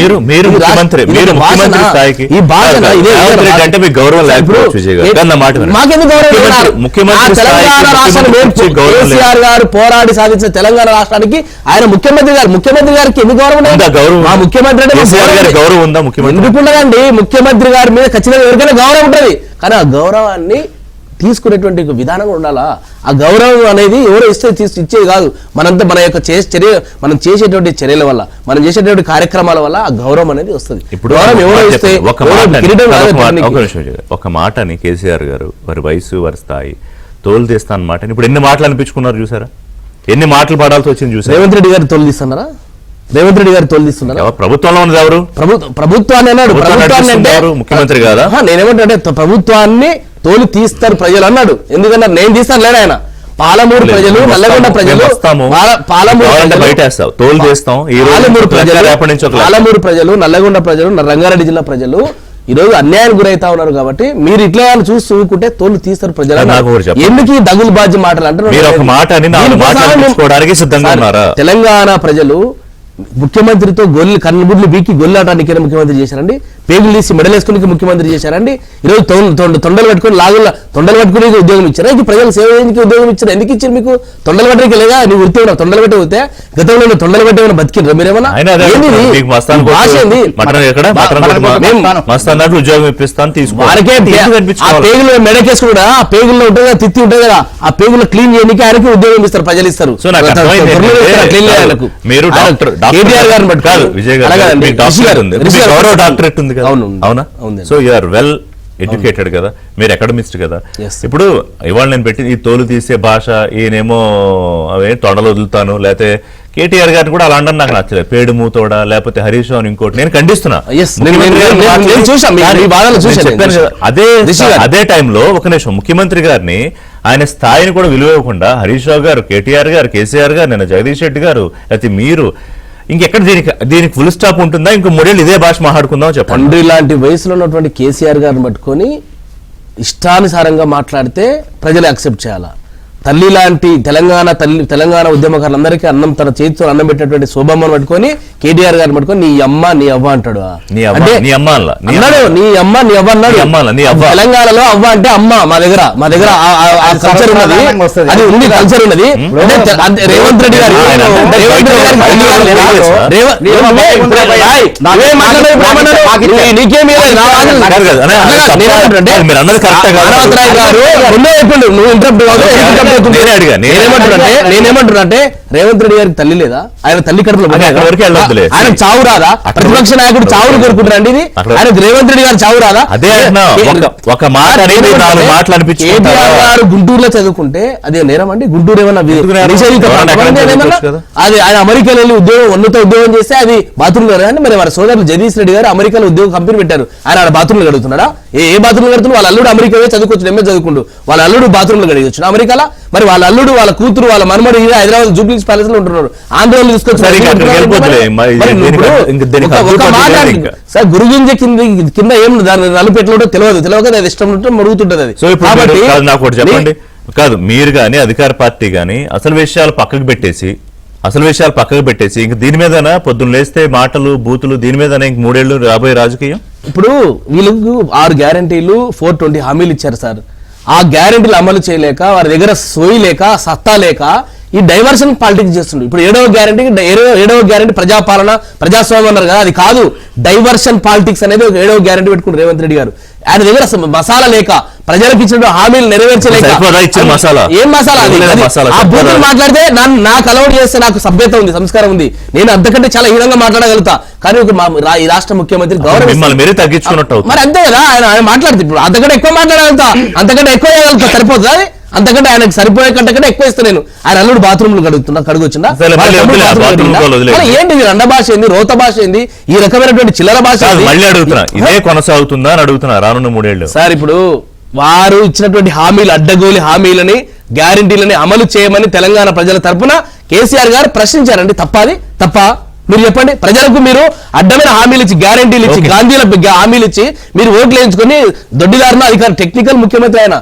కేసీఆర్ గారు పోరాడి సాధించిన తెలంగాణ రాష్ట్రానికి ఆయన ముఖ్యమంత్రి గారికి ఎన్ని గౌరవం? మా ముఖ్యమంత్రి అంటే గౌరవం ఉందా? ఎందుకుండదండి? ముఖ్యమంత్రి గారి మీద ఖచ్చితంగా ఎవరికైనా గౌరవం ఉంటుంది. కానీ ఆ గౌరవాన్ని తీసుకునేటువంటి విధానం ఉండాలా? ఆ గౌరవం అనేది ఎవరో ఇచ్చేది కాదు. మనంతా మన యొక్క మనం చేసేటువంటి చర్యల వల్ల, మనం చేసేటువంటి కార్యక్రమాల వల్ల ఆ గౌరవం అనేది వస్తుంది. ఇప్పుడు ఒక మాటని కేసీఆర్ గారు వారి వయసు, వారి స్థాయి తోలు తీస్తా అన్నమాట. ఇప్పుడు ఎన్ని మాటలు అనిపించుకున్నారు చూసారా? ఎన్ని మాటలు పడాల్సి వచ్చింది చూసారా? రేవంత్ రెడ్డి గారు తోలు తీస్తున్నారా? రేవంత్ రెడ్డి గారు తోలు తీస్తున్నారా? ప్రభుత్వంలో ఉన్నది ఎవరు? ప్రభుత్వాన్ని అన్నాడు. ప్రభుత్వాన్ని అంటే ముఖ్యమంత్రి కాదా? నేనేమంటే ప్రభుత్వాన్ని తోలు తీస్తారు ప్రజలు అన్నాడు. ఎందుకన్నారు? నేను తీస్తాను లేడు ఆయన. పాలమూరు ప్రజలు, నల్లగొండ ప్రజలు, పాలమూరు ప్రజలు, నల్లగొండ ప్రజలు, రంగారెడ్డి జిల్లా ప్రజలు ఈరోజు అన్యాయానికి గురైతా ఉన్నారు. కాబట్టి మీరు ఇట్లా చూసి చూకుంటే తోలు తీస్తారు ప్రజలు. ఎందుకు ఈ దగులు బాధ్య మాటలు అంటారు? తెలంగాణ ప్రజలు ముఖ్యమంత్రితో కన్నుగుడ్లు బీకి గొల్లాటానికి ముఖ్యమంత్రి చేశారండి. పేగులు తీసి మెడలేసుకుని ముఖ్యమంత్రి చేశారండి. ఈరోజు తొండలు పట్టుకుని తొండలు పట్టుకుని ఉద్యోగం ఇచ్చారా? ఇది ప్రజలు సేవ చేయడానికి ఉద్యోగం ఇచ్చారు. ఎందుకు ఇచ్చారు మీకు? తొండలు పట్టడానికి లేదా? నువ్వు వృత్తి ఉన్నా తొండలు పెట్టి పోతే గతంలో తొండలు పెట్టి ఏమైనా బతికిండ్రా మీరేమన్నా? ఉద్యోగం ఇప్పిస్తాను పేగులు మెడకేసి కూడా ఆ పేగుల్లో ఉంటుంది కదా, తిత్తి ఉంటుంది కదా, ఆ పేగులు క్లీన్ చేయడానికి ఆయనకి ఉద్యోగం ఇస్తారు, ప్రజలు ఇస్తారు. కేటీఆర్ గారిని డాక్టరేట్ ఉంది కదా, అవునా? So you are well educated కదా, మీరు అకాడమిస్ట్ కదా. ఇప్పుడు ఇవాళ నేను పెట్టి ఈ తోలు తీసే భాష, ఈయనేమో అవే తొండలు వదులుతాను, లేకపోతే కేటీఆర్ గారిని కూడా అలా అనడం నాకు నచ్చలేదు. పేడు మూతోడా, లేకపోతే హరీష్ అని ఇంకోటి నేను ఖండిస్తున్నా. అదే టైంలో ఒక నిమిషం ముఖ్యమంత్రి గారిని ఆయన స్థాయిని కూడా విలువ ఇవ్వకుండా హరీష్ రావు గారు, కేటీఆర్ గారు, కేసీఆర్ గారు, నిన్న జగదీష్ రెడ్డి గారు, లేకపోతే మీరు ఇంకెక్కడ దీనికి ఫుల్ స్టాప్ ఉంటుందా? ఇంకో 3 ఏళ్ళు ఇదే భాష మాట్లాడుకుందాం చెప్పండి. తండ్రి లాంటి వయసులో ఉన్నటువంటి కేసీఆర్ గారిని పట్టుకొని ఇష్టానుసారంగా మాట్లాడితే ప్రజలు యాక్సెప్ట్ చేయాలా? తల్లి లాంటి తెలంగాణ ఉద్యమకారులందరికీ తన చేతితో అన్నం పెట్టినటువంటి శోభమ్మను పట్టుకొని కేటీఆర్ గారిని పట్టుకొని నీ అమ్మ నీ అవ్వ అంటాడు. అంటే నీ అమ్మ అలా అన్నాడు, నీ అమ్మ నీ అవ్వ అన్నాడు. తెలంగాణలో అవ్వ అంటే అమ్మ. మా దగ్గర కల్చర్ ఉన్నది, అది ఉంది, కల్చర్ ఉన్నది. రేవంత్ రెడ్డి గారు నేనేమంటున్నాంటే రేవంత్ రెడ్డి గారికి తల్లి లేదా? ఆయన తల్లి కడుపులో ఆయన చావు రాదా? ప్రతిపక్ష నాయకుడు చావును కోరుకుంటారండి. ఇది ఆయన రేవంత్ రెడ్డి గారు చావు రాదా? ఒక మాట కేటీఆర్ గారు గుంటూరులో చదువుకుంటే అదే నేరం అండి? గుంటూరు ఏమన్నా అది ఆయన అమెరికాలో వెళ్ళి ఉద్యోగం చేస్తే అది బాత్రూమ్ అంటే మరి వారి సోదరులు జగదీష్ రెడ్డి గారు అమెరికాలో ఉద్యోగం కంపెనీ పెట్టారు. ఆయన బాత్రూమ్లు గడుగుతున్నాడా? ఏ బాత్రూమ్లు గడుతున్నా? వాళ్ళ అల్లుడు అమెరికా చదువుకోవచ్చు, ఎంఏ చదువుకుంటూ వాళ్ళ అల్లుడు బాత్రూమ్లు గడిగొచ్చు అమెరికాలో. మరి వాళ్ళ అల్లుడు వాళ్ళ కూతురు వాళ్ళ మనమడు హైదరాబాద్ జూబ్లీస్ ప్యాలెస్ లో ఉంటున్నారు. ఆంధ్రలో తీసుకొచ్చి సార్ గురుగింజ కింద ఏం దాని నలుపు ఎట్లా తెలియక అది ఇష్టం ఉంటే మరుగుతుంటది అది. నాకు ఒకటి చెప్పండి, కాదు మీరు గాని అధికార పార్టీ గాని అసలు విషయాలు పక్కకు పెట్టేసి ఇంక దీని మీదనా పొద్దున్న లేస్తే మాటలు బూతులు దీని మీదనే ఇంక 3 ఏళ్ళు రాబోయే రాజకీయం? ఇప్పుడు వీళ్ళకు 6 గ్యారంటీలు 420 హామీలు ఇచ్చారు సార్. ఆ గ్యారెంటీలు అమలు చేయలేక వారి దగ్గర సోయి లేక సత్తా లేక ఈ డైవర్షన్ పాలిటిక్స్ చేస్తుండ్రు. ఇప్పుడు 7వ గ్యారెంటీ ప్రజాపాలన ప్రజాస్వామ్యం అన్నారు కదా, అది కాదు. డైవర్షన్ పాలిటిక్స్ అనేది 7వ గ్యారెంటీ పెట్టుకుంటారు రేవంత్ రెడ్డి గారు. ఆయన దగ్గర మసాలా లేక ప్రజలకు ఇచ్చిన హామీలు నెరవేర్చలేక ఏం మసాలా? ఆ బూతులు మాట్లాడితే నాకు అలవాటు చేస్తే నాకు సభ్యత ఉంది, సంస్కారం ఉంది, నేను అంతకంటే చాలా హీనంగా మాట్లాడగలుగుతా. కానీ ఈ రాష్ట్ర ముఖ్యమంత్రి గౌరవం తగ్గించుకున్నట్టు మరి అంతే కదా. ఆయన మాట్లాడితే ఇప్పుడు అంతకంటే ఎక్కువ మాట్లాడగలుగుతా, అంతకంటే ఎక్కువ చేయగలుగుతా, సరిపోతుందా? అంతకంటే ఆయనకు సరిపోయే కంటే ఎక్కువ ఇస్తా నేను. ఆయన అల్లుడు బాత్రూమ్లు కడుగుతున్నా ఏంటి రండ భాష ఏంది, రోత భాష ఏంది, ఈ రకమైనటువంటి చిల్లర భాష మళ్ళీ అడుగుతున్నా, ఇదే కొనసాగుతుందా అని అడుగుతున్నా రానున్న 3 ఏళ్ళు. సార్ ఇప్పుడు వారు ఇచ్చినటువంటి హామీలు అడ్డగోలి హామీలని గ్యారంటీలని అమలు చేయమని తెలంగాణ ప్రజల తరపున కేసీఆర్ గారు ప్రశ్నించారండి. తప్ప మీరు చెప్పండి. ప్రజలకు మీరు అడ్డమైన హామీలు ఇచ్చి గ్యారంటీలు ఇచ్చి గాంధీల హామీలు ఇచ్చి మీరు ఓట్లు వేయించుకొని దొడ్డిదారున అధికారి టెక్నికల్ ముఖ్యమంత్రి ఆయన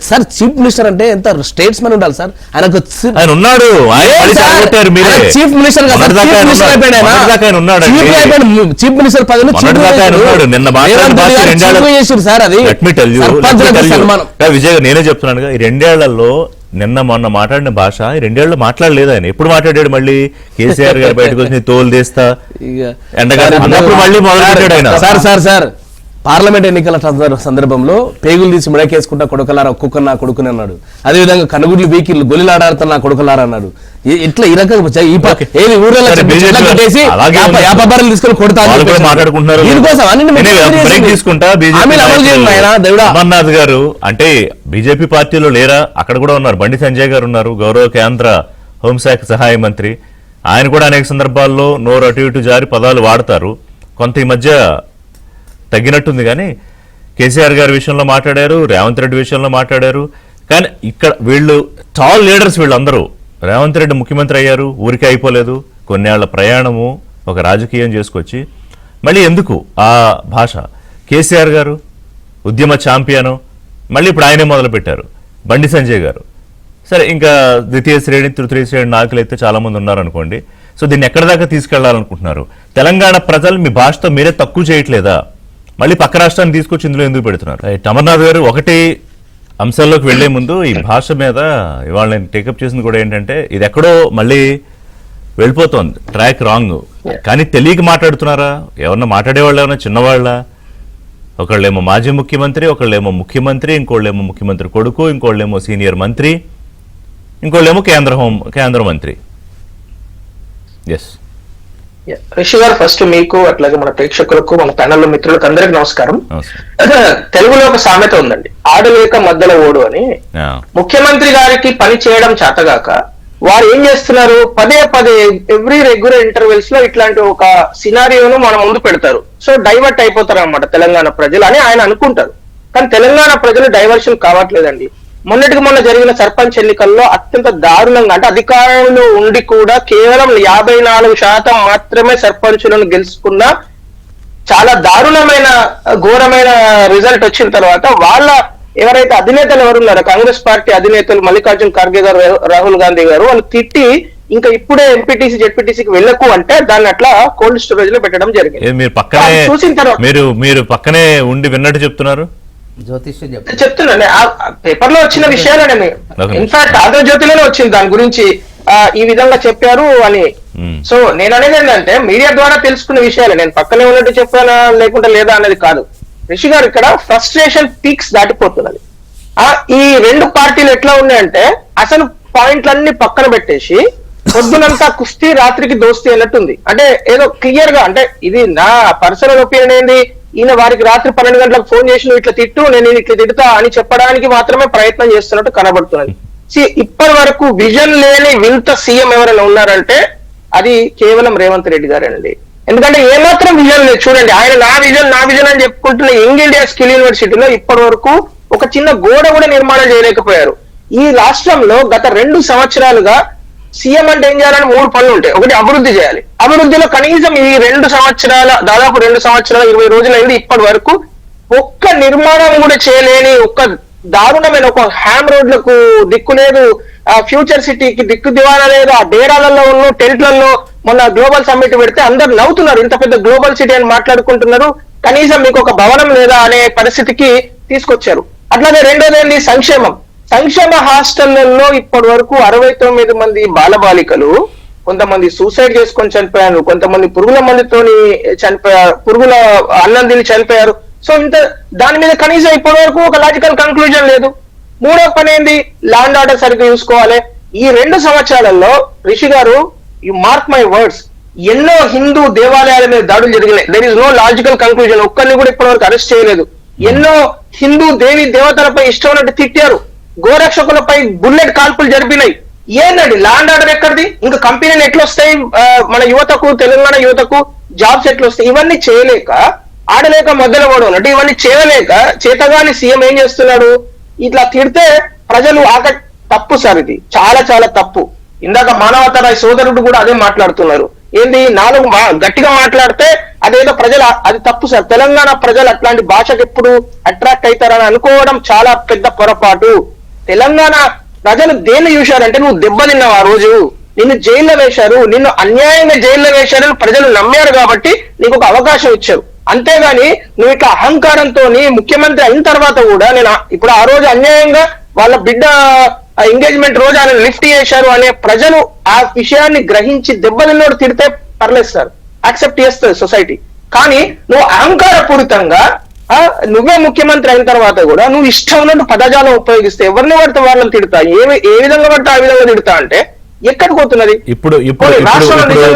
సార్ చీఫ్ మినిస్టర్ అంటే ఎంత స్టేట్స్ మెన్ ఉండాలి సార్. ఆయన చీఫ్ మినిస్టర్ చీఫ్ మినిస్టర్ పదవి సార్. అది విజయ్ నేనే చెప్తున్నాను, ఈ 2 ఏళ్లలో నిన్న మొన్న మాట్లాడిన భాష ఈ 2 ఏళ్ళు మాట్లాడలేదు. ఆయన ఎప్పుడు మాట్లాడాడు? మళ్ళీ కేసీఆర్ గారు బయటకు వచ్చి తోలు తీస్తా అన్నప్పుడు మళ్ళీ మొదలు పెట్టాడు ఆయన. సార్ పార్లమెంట్ ఎన్నికల సందర్భంలో పేగులు తీసి ముడకేసుకుంటా కొడుకలారా ఒక్కొక్క నా కొడుకుని అన్నాడు. అదేవిధంగా కనుగుడ్లు వీకి గొలిలాడాడుతా నా కొడుకలారా అన్నాడు. ఇట్లా ఈ రకంగా ఏది ఊర్లో వ్యాపారాలు తీసుకొని కొడతా అమర్నాథ్ గారు అంటే బీజేపీ పార్టీలో లేరా? అక్కడ కూడా ఉన్నారు. బండి సంజయ్ గారు ఉన్నారు, గౌరవ కేంద్ర హోంశాఖ సహాయ మంత్రి. ఆయన కూడా అనేక సందర్భాల్లో నోరు అటు ఇటు జారి పదాలు వాడతారు. కొంత ఈ మధ్య తగ్గినట్టుంది. కానీ కేసీఆర్ గారి విషయంలో మాట్లాడారు, రేవంత్ రెడ్డి విషయంలో మాట్లాడారు. కానీ ఇక్కడ వీళ్ళు టాల్ లీడర్స్ వీళ్ళందరూ. రేవంత్ రెడ్డి ముఖ్యమంత్రి అయ్యారు, ఊరికే అయిపోలేదు. కొన్నేళ్ల ప్రయాణము, ఒక రాజకీయం చేసుకొచ్చి మళ్ళీ ఎందుకు ఆ భాష? కేసీఆర్ గారు ఉద్యమ ఛాంపియను, మళ్ళీ ఇప్పుడు ఆయనే మొదలుపెట్టారు. బండి సంజయ్ గారు సరే, ఇంకా ద్వితీయ శ్రేణి తృతీయ శ్రేణి నాయకులు అయితే చాలామంది ఉన్నారనుకోండి. సో దీన్ని ఎక్కడి దాకా తీసుకెళ్లాలనుకుంటున్నారు? తెలంగాణ ప్రజలు మీ భాషతో మీరే తక్కువ చేయట్లేదా? మళ్ళీ పక్క రాష్ట్రాన్ని తీసుకొచ్చి ఇందులో ఎందుకు పెడుతున్నారు? అమర్నాథ్ గారు ఒకటి అంశాల్లోకి వెళ్లే ముందు ఈ భాష మీద ఇవాళ నేను టేకప్ చేసింది కూడా ఏంటంటే, ఇది ఎక్కడో మళ్ళీ వెళ్ళిపోతోంది, ట్రాక్ రాంగ్. కానీ తెలియక మాట్లాడుతున్నారా? ఎవరన్నా మాట్లాడేవాళ్ళు ఏమన్నా చిన్నవాళ్ళ? ఒకళ్ళేమో మాజీ ముఖ్యమంత్రి, ఒకళ్ళేమో ముఖ్యమంత్రి, ఇంకోళ్ళేమో ముఖ్యమంత్రి కొడుకు, ఇంకోళ్ళేమో సీనియర్ మంత్రి, ఇంకోళ్ళేమో కేంద్ర మంత్రి. ఎస్ రిషి గారు, ఫస్ట్ మీకు అట్లాగే మన ప్రేక్షకులకు మన ప్యానల్ మిత్రులకు అందరికి నమస్కారం. తెలుగులో ఒక సామెత ఉందండి, ఆడలేక మధ్యలో ఓడు అని. ముఖ్యమంత్రి గారికి పని చేయడం చేతగాక వారు ఏం చేస్తున్నారు, పదే ఎవ్రీ రెగ్యులర్ ఇంటర్వెల్స్ లో ఇట్లాంటి ఒక సినారియోను మన ముందు పెడతారు. సో డైవర్ట్ అయిపోతారు అన్నమాట తెలంగాణ ప్రజలు అని ఆయన అనుకుంటారు. కానీ తెలంగాణ ప్రజలు డైవర్షన్ కావట్లేదండి. మొన్నటికి మొన్న జరిగిన సర్పంచ్ ఎన్నికల్లో అత్యంత దారుణంగా, అంటే అధికారంలో ఉండి కూడా కేవలం 54% మాత్రమే సర్పంచులను గెలుచుకున్న చాలా దారుణమైన ఘోరమైన రిజల్ట్ వచ్చిన తర్వాత వాళ్ళ ఎవరైతే అధినేతలు ఎవరున్నారో కాంగ్రెస్ పార్టీ అధినేతలు మల్లికార్జున్ ఖర్గే గారు, రాహుల్ గాంధీ గారు, వాళ్ళు తిట్టి ఇంకా ఇప్పుడే ఎంపీటీసీ జెడ్పీటీసీకి వెళ్ళకు అంటే దాన్ని అట్లా కోల్డ్ స్టోరేజ్ లో పెట్టడం జరిగింది. మీరు పక్కనే చూసిన తర్వాత మీరు పక్కనే ఉండి విన్నట్టు చెప్తున్నారు. జ్యోతిష్యం చెప్తున్నాను పేపర్ లో వచ్చిన విషయాలనే, ఇన్ఫాక్ట్ ఆంధ్రజ్యోతిలోనే వచ్చింది దాని గురించి ఈ విధంగా చెప్పారు అని. సో నేను అనేది ఏంటంటే మీడియా ద్వారా తెలుసుకున్న విషయాలే, నేను పక్కనే ఉన్నట్టు చెప్పానా లేకుంటే లేదా అనేది కాదు. రిషి గారు ఇక్కడ ఫ్రస్ట్రేషన్ పీక్స్ దాటిపోతున్నది. ఈ రెండు పార్టీలు ఎట్లా ఉన్నాయంటే అసలు పాయింట్లన్నీ పక్కన పెట్టేసి పొద్దునంతా కుస్తీ రాత్రికి దోస్తీ అన్నట్టుంది. అంటే ఏదో క్లియర్ గా, అంటే ఇది నా పర్సనల్ ఒపీనియన్ ఏంది, ఈయన వారికి రాత్రి 12 గంటలకు ఫోన్ చేసి నువ్వు ఇట్లా తిట్టు, నేను ఇట్లా తిడతా అని చెప్పడానికి మాత్రమే ప్రయత్నం చేస్తున్నట్టు కనబడుతున్నది. ఇప్పటి వరకు విజన్ లేని వింత సీఎం ఎవరైనా ఉన్నారంటే అది కేవలం రేవంత్ రెడ్డి గారేనండి. ఎందుకంటే ఏమాత్రం విజన్ లేదు. చూడండి, ఆయన నా విజన్ అని చెప్పుకుంటున్న యంగ్ ఇండియా స్కిల్ యూనివర్సిటీలో ఇప్పటి వరకు ఒక చిన్న గోడ కూడా నిర్మాణం చేయలేకపోయారు. ఈ రాష్ట్రంలో గత 2 సంవత్సరాలుగా సీఎం అంటే ఏం చేయాలని 3 పనులు ఉంటాయి. ఒకటి అభివృద్ధి చేయాలి. అభివృద్ధిలో కనీసం ఈ 2 సంవత్సరాల దాదాపు 2 సంవత్సరాల 20 రోజులైంది ఇప్పటి వరకు ఒక్క నిర్మాణం కూడా చేయలేని, ఒక్క దారుణమైన ఒక హ్యామ్ రోడ్లకు దిక్కు లేదు, ఫ్యూచర్ సిటీకి దిక్కు దివానా లేదు, ఆ డేరాలలో ఉన్న టెంట్లలో మొన్న గ్లోబల్ సమ్మిట్ పెడితే అందరు నవ్వుతున్నారు, ఇంత పెద్ద గ్లోబల్ సిటీ అని మాట్లాడుకుంటున్నారు, కనీసం మీకు ఒక భవనం లేదా అనే పరిస్థితికి తీసుకొచ్చారు. అట్లాగే రెండోది ఏంటి, సంక్షేమ హాస్టళ్లలో ఇప్పటి వరకు 69 మంది బాలబాలికలు, కొంతమంది సూసైడ్ చేసుకొని చనిపోయారు, కొంతమంది పురుగుల మందుతోని చనిపోయారు, పురుగుల అన్నం తిని చనిపోయారు. సో ఇంత దాని మీద కనీసం ఇప్పటి వరకు ఒక లాజికల్ కంక్లూజన్ లేదు. మూడో పని ఏంది, ల్యాండ్ ఆర్డర్ సరిగ్గా చూసుకోవాలి. ఈ 2 సంవత్సరాలలో రిషి గారు, యు మార్క్ మై వర్డ్స్, ఎన్నో హిందూ దేవాలయాల మీద దాడులు జరిగినాయి. There is no logical conclusion. ఒక్కరిని కూడా ఇప్పటి వరకు అరెస్ట్ చేయలేదు. ఎన్నో హిందూ దేవి దేవతలపై ఇష్టం ఉన్నట్టు తిట్టారు, గోరక్షకులపై బుల్లెట్ కాల్పులు జరిపినాయి. ఏంటండి ల్యాండ్ ఆర్డర్ ఎక్కడిది? ఇంకా కంపెనీలు ఎట్లొస్తాయి, మన యువతకు, తెలంగాణ యువతకు జాబ్స్ ఎట్లొస్తాయి? ఇవన్నీ చేయలేక, ఆడలేక మొదలు పడవు అంటే ఇవన్నీ చేయలేక చేతగాని సీఎం ఏం చేస్తున్నాడు, ఇట్లా తిడితే ప్రజలు తప్పు సార్, ఇది చాలా చాలా తప్పు. ఇందాక మానవతారాయ్ సోదరుడు కూడా అదే మాట్లాడుతున్నారు. ఏంది 4 గట్టిగా మాట్లాడితే అదేదో ప్రజలు, అది తప్పు సార్. తెలంగాణ ప్రజలు అట్లాంటి భాషకు ఎప్పుడు అట్రాక్ట్ అవుతారని అనుకోవడం చాలా పెద్ద పొరపాటు. తెలంగాణ ప్రజలు దేన్ని చూశారంటే, నువ్వు దెబ్బతిన్నావు, ఆ రోజు నిన్ను జైల్లో వేశారు, నిన్ను అన్యాయంగా జైల్లో వేశారని ప్రజలు నమ్మారు కాబట్టి నీకు ఒక అవకాశం ఇచ్చారు. అంతేగాని నువ్వు ఇట్లా అహంకారంతో ముఖ్యమంత్రి అయిన తర్వాత కూడా, నేను ఇప్పుడు ఆ రోజు అన్యాయంగా వాళ్ళ బిడ్డ ఎంగేజ్మెంట్ రోజు ఆయన లిఫ్ట్ చేశారు అనే ప్రజలు ఆ విషయాన్ని గ్రహించి దెబ్బతిన్నోడు తిడితే పర్లేదు సార్, యాక్సెప్ట్ చేస్తుంది సొసైటీ. కానీ నువ్వు అహంకారపూరితంగా నువ్వే ముఖ్యమంత్రి అయిన తర్వాత కూడా నువ్వు ఇష్టం ఉన్నట్టు పదజాలం ఉపయోగిస్తే ఎవరిని పడితే వాళ్ళని తిడతా, ఏ విధంగా పడితే ఆ విధంగా తిడతా అంటే ఎక్కడికి పోతున్నది? ఇప్పుడు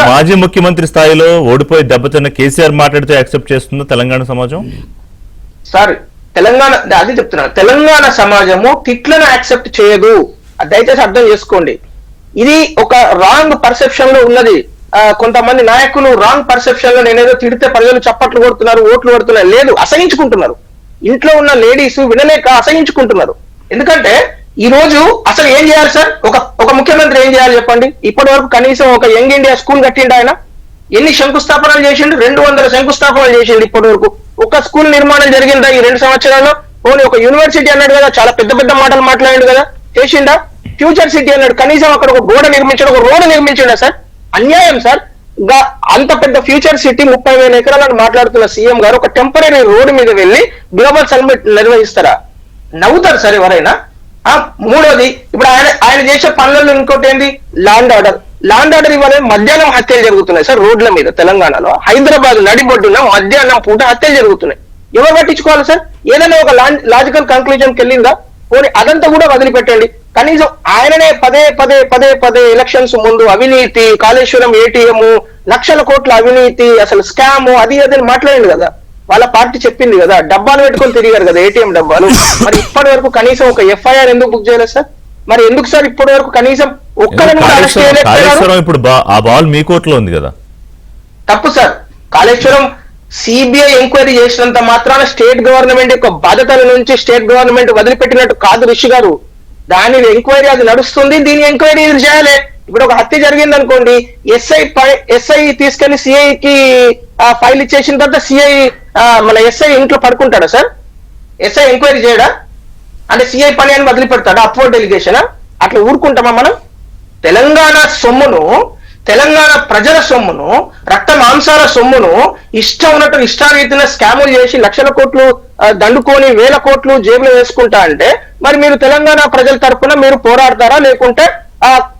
మాజీ ముఖ్యమంత్రి స్థాయిలో ఓడిపోయి దెబ్బతిన్న కేసీఆర్ మాట్లాడితే యాక్సెప్ట్ చేస్తుందో తెలంగాణ సమాజం? సార్ తెలంగాణ, అది చెప్తున్నాను, తెలంగాణ సమాజము తిట్లను యాక్సెప్ట్ చేయదు. దయచేసి అర్థం చేసుకోండి. ఇది ఒక రాంగ్ పర్సెప్షన్ లో ఉన్నది. కొంతమంది నాయకులు రాంగ్ పర్సెప్షన్ లో నేనేదో తిడితే ప్రజలు చప్పట్లు కొడుతున్నారు, ఓట్లు కొడుతున్నారు. లేదు, అసహించుకుంటున్నారు. ఇంట్లో ఉన్న లేడీస్ వినలేక అసహించుకుంటున్నారు. ఎందుకంటే ఈ రోజు అసలు ఏం చేయాలి సార్, ఒక ముఖ్యమంత్రి ఏం చేయాలి చెప్పండి? ఇప్పటి వరకు కనీసం ఒక యంగ్ ఇండియా స్కూల్ కట్టిండు ఆయన. ఎన్ని శంకుస్థాపనలు చేసిండు? 200 శంకుస్థాపనలు చేసిండు ఇప్పటి వరకు. ఒక స్కూల్ నిర్మాణం జరిగిందా ఈ 2 సంవత్సరాల్లో? పోనీ ఒక యూనివర్సిటీ అన్నాడు కదా, చాలా పెద్ద పెద్ద మాటలు మాట్లాడాడు కదా, చేసిండా? ఫ్యూచర్ సిటీ అన్నాడు, కనీసం అక్కడ ఒక గోడ నిర్మించాడు, ఒక రోడ్డు నిర్మించాడా సార్? అన్యాయం సార్. అంత పెద్ద ఫ్యూచర్ సిటీ 30,000 ఎకరాలను మాట్లాడుతున్న సీఎం గారు ఒక టెంపరీ రోడ్డు మీద వెళ్ళి గ్లోబల్ సమ్మిట్ నిర్వహిస్తారా? నవ్వుతారు సార్ ఎవరైనా? మూడోది, ఇప్పుడు ఆయన చేసే పనులలో ఇంకోటి ఏంది, ల్యాండ్ ఆర్డర్ ఇవ్వాలి. మధ్యాహ్నం హత్యలు జరుగుతున్నాయి సార్ రోడ్ల మీద. తెలంగాణలో హైదరాబాద్ నడిబొడ్డున మధ్యాహ్నం పూట హత్యలు జరుగుతున్నాయి. ఎవరు పట్టించుకోవాలి సార్? ఏదైనా ఒక లాజికల్ కంక్లూజన్ కెళ్ళిందా? పోనీ అదంతా కూడా వదిలిపెట్టండి. కనీసం ఆయననే పదే ఎలక్షన్స్ ముందు అవినీతి, కాళేశ్వరం ఏటీఎం, లక్షల కోట్ల అవినీతి, అసలు స్కామ్, అది అదని మాట్లాడింది కదా. వాళ్ళ పార్టీ చెప్పింది కదా, డబ్బాలు పెట్టుకొని తిరిగారు కదా, ఏటీఎం డబ్బాలు. మరి ఇప్పటి వరకు కనీసం ఒక ఎఫ్ఐఆర్ ఎందుకు బుక్ చేయలేదు సార్? మరి ఎందుకు సార్ ఇప్పటి వరకు కనీసం ఒక్కరిని కూడా అరెస్ట్ చేయలేదు? ఇప్పుడు ఆ బాల్ మీ కోర్టులో ఉంది కదా. తప్పు సార్. కాళేశ్వరం సిబిఐ ఎంక్వైరీ చేసినంత మాత్రాన స్టేట్ గవర్నమెంట్ యొక్క బాధ్యతల నుంచి స్టేట్ గవర్నమెంట్ వదిలిపెట్టినట్టు కాదు రిషి గారు. దాని ఎంక్వైరీ అది నడుస్తుంది, దీని ఎంక్వైరీ చేయాలి. ఇప్పుడు ఒక హత్య జరిగింది అనుకోండి, ఎస్ఐ తీసుకెళ్లి సిఐకి ఫైల్ ఇచ్చేసిన తర్వాత సిఐ మన ఎస్ఐ ఇంట్లో పడుకుంటాడా సార్? ఎస్ఐ ఎంక్వైరీ చేయడా? అంటే సిఐ పని అని వదిలిపెడతాడా? అప్వర్డ్ డెలిగేషన్ అట్లా ఊరుకుంటామా మనం? తెలంగాణ సొమ్మును, తెలంగాణ ప్రజల సొమ్మును, రక్త మాంసాల సొమ్మును ఇష్టం ఉన్నట్టు ఇష్టారీతిన స్కాములు చేసి లక్షల కోట్లు దండుకొని 1000 కోట్లు జేబులో వేసుకుంటా అంటే మరి మీరు తెలంగాణ ప్రజల తరఫున మీరు పోరాడతారా, లేకుంటే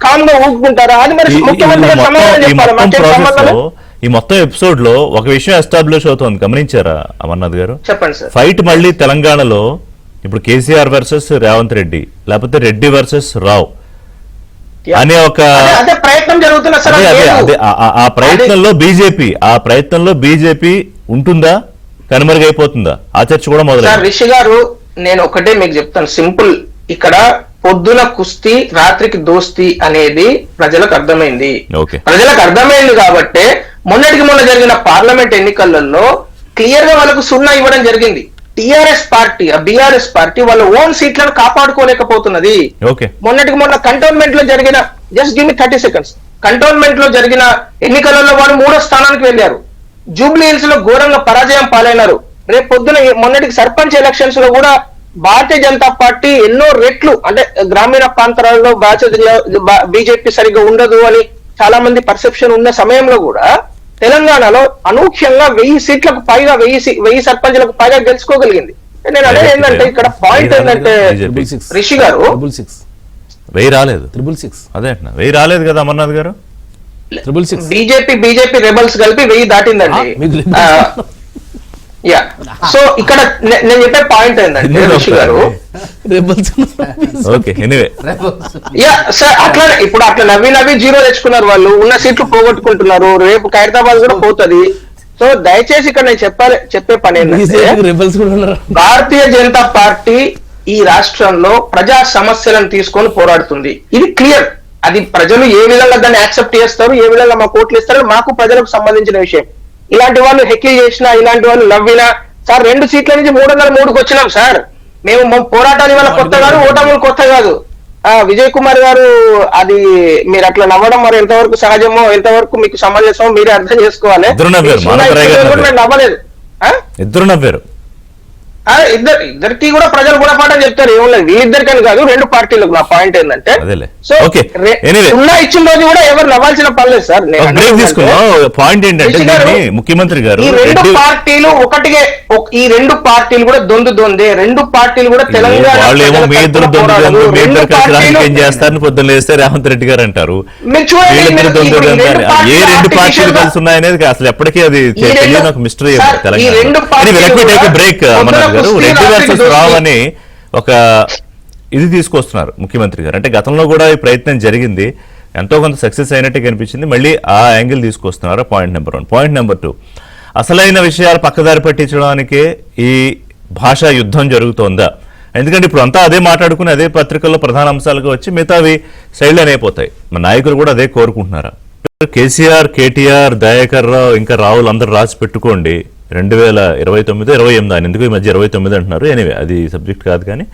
కామ్గా ఊపుకుంటారా? అది మరి ముఖ్యమంత్రి గారు సమాధానం చెప్పాలి. ఈ మొత్తం ఎపిసోడ్ లో ఒక విషయం ఎస్టాబ్లిష్ అవుతోంది, గమనించారా అమర్నాథ్ గారు? చెప్పండి సార్. ఫైట్ మళ్ళీ తెలంగాణలో ఇప్పుడు కేసీఆర్ వర్సెస్ రేవంత్ రెడ్డి, లేకపోతే రెడ్డి వర్సెస్ రావు అనే ఒక ప్రయత్నం జరుగుతున్నా సార్. ఆ ప్రయత్నంలో బీజేపీ ఉంటుందా, కనుమరుగైపోతుందా? ఆ చర్చ కూడా మొదలైంది. రిషి గారు, నేను ఒకటే మీకు చెప్తాను సింపుల్. ఇక్కడ పొద్దున కుస్తీ రాత్రికి దోస్తీ అనేది ప్రజలకు అర్థమైంది. ప్రజలకు అర్థమైంది కాబట్టి మొన్న జరిగిన పార్లమెంట్ ఎన్నికలలో క్లియర్ గా వాళ్ళకు 0 ఇవ్వడం జరిగింది. బీఆర్ఎస్ పార్టీ వాళ్ళ ఓన్ సీట్లను కాపాడుకోలేకపోతున్నది. మొన్న కంటోన్మెంట్ లో జరిగిన, just give me 30 seconds, cantonment లో జరిగిన ఎన్నికలలో వాళ్ళు 3వ స్థానానికి వెళ్లారు. జూబ్లీ హిల్స్ లో ఘోరంగా పరాజయం పాలైనారు. రేపు పొద్దున మొన్నటికి సర్పంచ్ ఎలక్షన్స్ లో కూడా భారతీయ జనతా పార్టీ ఎన్నో రెట్లు, అంటే గ్రామీణ ప్రాంతాలలో బీజేపీ సరిగ్గా ఉండదు అని చాలా మంది పర్సెప్షన్ ఉన్న సమయంలో కూడా తెలంగాణలో అనూహ్యంగా 1000 సీట్లకు పైగా 1000 సర్పంచ్లకు పైగా గెలుచుకోగలిగింది. నేను అనేది ఏంటంటే ఇక్కడ పాయింట్ ఏంటంటే రిషి గారు 1000 రాలేదు, 1000 రాలేదు కదా అమర్నాథ్ గారు. బీజేపీ రెబల్స్ కలిపి 1000 దాటిందండి. యా, సో ఇక్కడ నేను చెప్పే పాయింట్ ఏంటంటే రిషి గారు, యా సార్, అట్లా ఇప్పుడు అట్లా నవ్వి 0 తెచ్చుకున్నారు వాళ్ళు, ఉన్న సీట్లు పోగొట్టుకుంటున్నారు. రేపు ఖైరతాబాద్ కూడా పోతుంది. సో దయచేసి ఇక్కడ నేను చెప్పే పని ఏంటంటే భారతీయ జనతా పార్టీ ఈ రాష్ట్రంలో ప్రజా సమస్యలను తీసుకొని పోరాడుతుంది. ఇది క్లియర్. అది ప్రజలు ఏ విధంగా దాన్ని యాక్సెప్ట్ చేస్తారు, ఏ విధంగా మా కోట్లు ఇస్తారు, మాకు ప్రజలకు సంబంధించిన విషయం. ఇలాంటి వాళ్ళు హెక్కిల్ చేసినా, ఇలాంటి వాళ్ళు నవ్వినా, సార్ 2 సీట్ల నుంచి 303కు వచ్చినాం సార్. మేము పోరాటాలు వల్ల కొత్త కాదు, ఓటములు కొత్త కాదు. విజయ్ కుమార్ గారు, అది మీరు అట్లా నవ్వడం మరి ఎంతవరకు సహజమో, ఎంతవరకు మీకు సమంజసమో మీరే అర్థం చేసుకోవాలి. నవ్వలేదు, ఇద్దరు నవ్వారు. ఇద్దరికి కూడా ప్రజలు గుణపాఠం చెప్తారు. ఏమలేదు, వీళ్ళిద్దరికని కాదు, 2 పార్టీలకు. నా పాయింట్ ఏంటంటే సున్నా ఇచ్చిన రోజు కూడా ఎవరు నవ్వాల్సిన పర్లేదు సార్. పాయింట్ ఏంటంటే ముఖ్యమంత్రి గారు ఈ 2 పార్టీలు ఒకటిగా, ఈ 2 పార్టీలు కూడా దొందే. 2 పార్టీలు కూడా తెలంగాణ చేస్తారని పొద్దున్న లేస్తే రేవంత్ రెడ్డి గారు అంటారు. ఏ 2 పార్టీలు కలిసి ఉన్నాయనేది అసలు ఎప్పటికీ అది తెలియని ఒక mystery Telangana. Break Reddy versus Rao అని ఒక ఇది తీసుకొస్తున్నారు ముఖ్యమంత్రి గారు. అంటే గతంలో కూడా ఈ ప్రయత్నం జరిగింది, ఎంతో కొంత సక్సెస్ అయినట్టు కనిపించింది. మళ్ళీ ఆ యాంగిల్ తీసుకొస్తున్నారు. Point number 1. పాయింట్ నెంబర్ 2, అసలైన విషయాలు పక్కదారి పట్టించడానికే ఈ భాషా యుద్ధం జరుగుతోందా? ఎందుకంటే ఇప్పుడు అంతా అదే మాట్లాడుకుని అదే పత్రికల్లో ప్రధాన అంశాలుగా వచ్చి మిగతావి సైడ్ లైన్ అయిపోతాయి. మన నాయకులు కూడా అదే కోరుకుంటున్నారా? కేసీఆర్, కేటీఆర్, దయాకర్ రావు, ఇంకా రావులు అందరూ రాసి పెట్టుకోండి. 2029-28 ఆయన ఎందుకు ఈ మధ్య 29 అంటున్నారు. ఎనివే అది సబ్జెక్ట్ కాదు. కానీ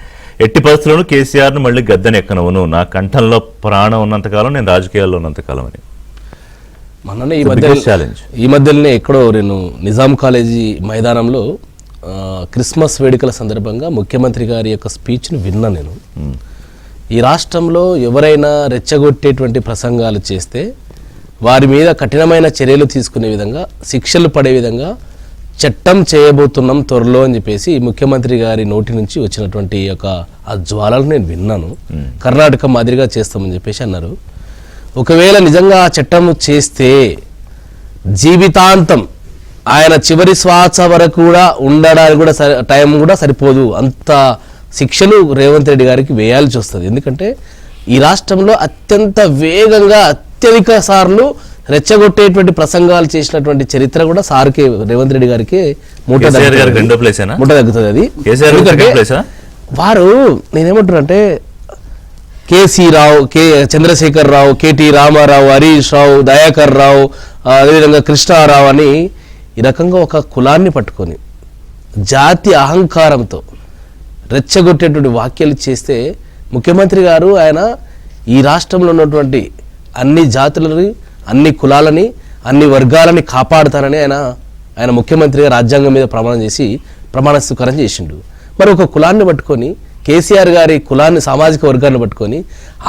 ఎట్టి పరిస్థితుల్లోనూ కేసీఆర్ను మళ్ళీ గద్దెని ఎక్కనవను, నా కంఠంలో ప్రాణం ఉన్నంతకాలం, నేను రాజకీయాల్లో ఉన్నంతకాలం అని మొన్ననే ఈ మధ్యలోనే ఎక్కడో నేను నిజాం కాలేజీ మైదానంలో క్రిస్మస్ వేడుకల సందర్భంగా ముఖ్యమంత్రి గారి యొక్క స్పీచ్ను విన్నా నేను. ఈ రాష్ట్రంలో ఎవరైనా రెచ్చగొట్టేటువంటి ప్రసంగాలు చేస్తే వారి మీద కఠినమైన చర్యలు తీసుకునే విధంగా, శిక్షలు పడే విధంగా చట్టం చేయబోతున్నాం త్వరలో అని చెప్పేసి ముఖ్యమంత్రి గారి నోటి నుంచి వచ్చినటువంటి యొక్క ఆ జ్వాలను నేను విన్నాను. కర్ణాటక మాదిరిగా చేస్తామని చెప్పేసి అన్నారు. ఒకవేళ నిజంగా ఆ చట్టం చేస్తే జీవితాంతం ఆయన చివరి శ్వాస వరకు కూడా ఉండడానికి కూడా టైం కూడా సరిపోదు, అంత శిక్షలు రేవంత్ రెడ్డి గారికి వేయాల్సి వస్తుంది. ఎందుకంటే ఈ రాష్ట్రంలో అత్యంత వేగంగా అత్యధిక సార్లు రెచ్చగొట్టేటువంటి ప్రసంగాలు చేసినటువంటి చరిత్ర కూడా సార్కి, రేవంత్ రెడ్డి గారికి మూట తగ్గుతుంది. అది వారు నేనేమంటున్నానంటే కేసీ రావు, చంద్రశేఖర్ రావు, కేటీ రామారావు, హరీష్ రావు, దయాకర్ రావు, అదేవిధంగా కృష్ణారావు అని ఈ రకంగా ఒక కులాన్ని పట్టుకొని జాతి అహంకారంతో రెచ్చగొట్టేటువంటి వ్యాఖ్యలు చేస్తే ముఖ్యమంత్రి గారు ఆయన ఈ రాష్ట్రంలో ఉన్నటువంటి అన్ని జాతులని, అన్ని కులాలని, అన్ని వర్గాలని కాపాడుతారని ఆయన ముఖ్యమంత్రిగా రాజ్యాంగం మీద ప్రమాణ స్వీకారం చేసిండు. మరి ఒక కులాన్ని పట్టుకొని కేసీఆర్ గారి కులాన్ని సామాజిక వర్గాన్ని పట్టుకొని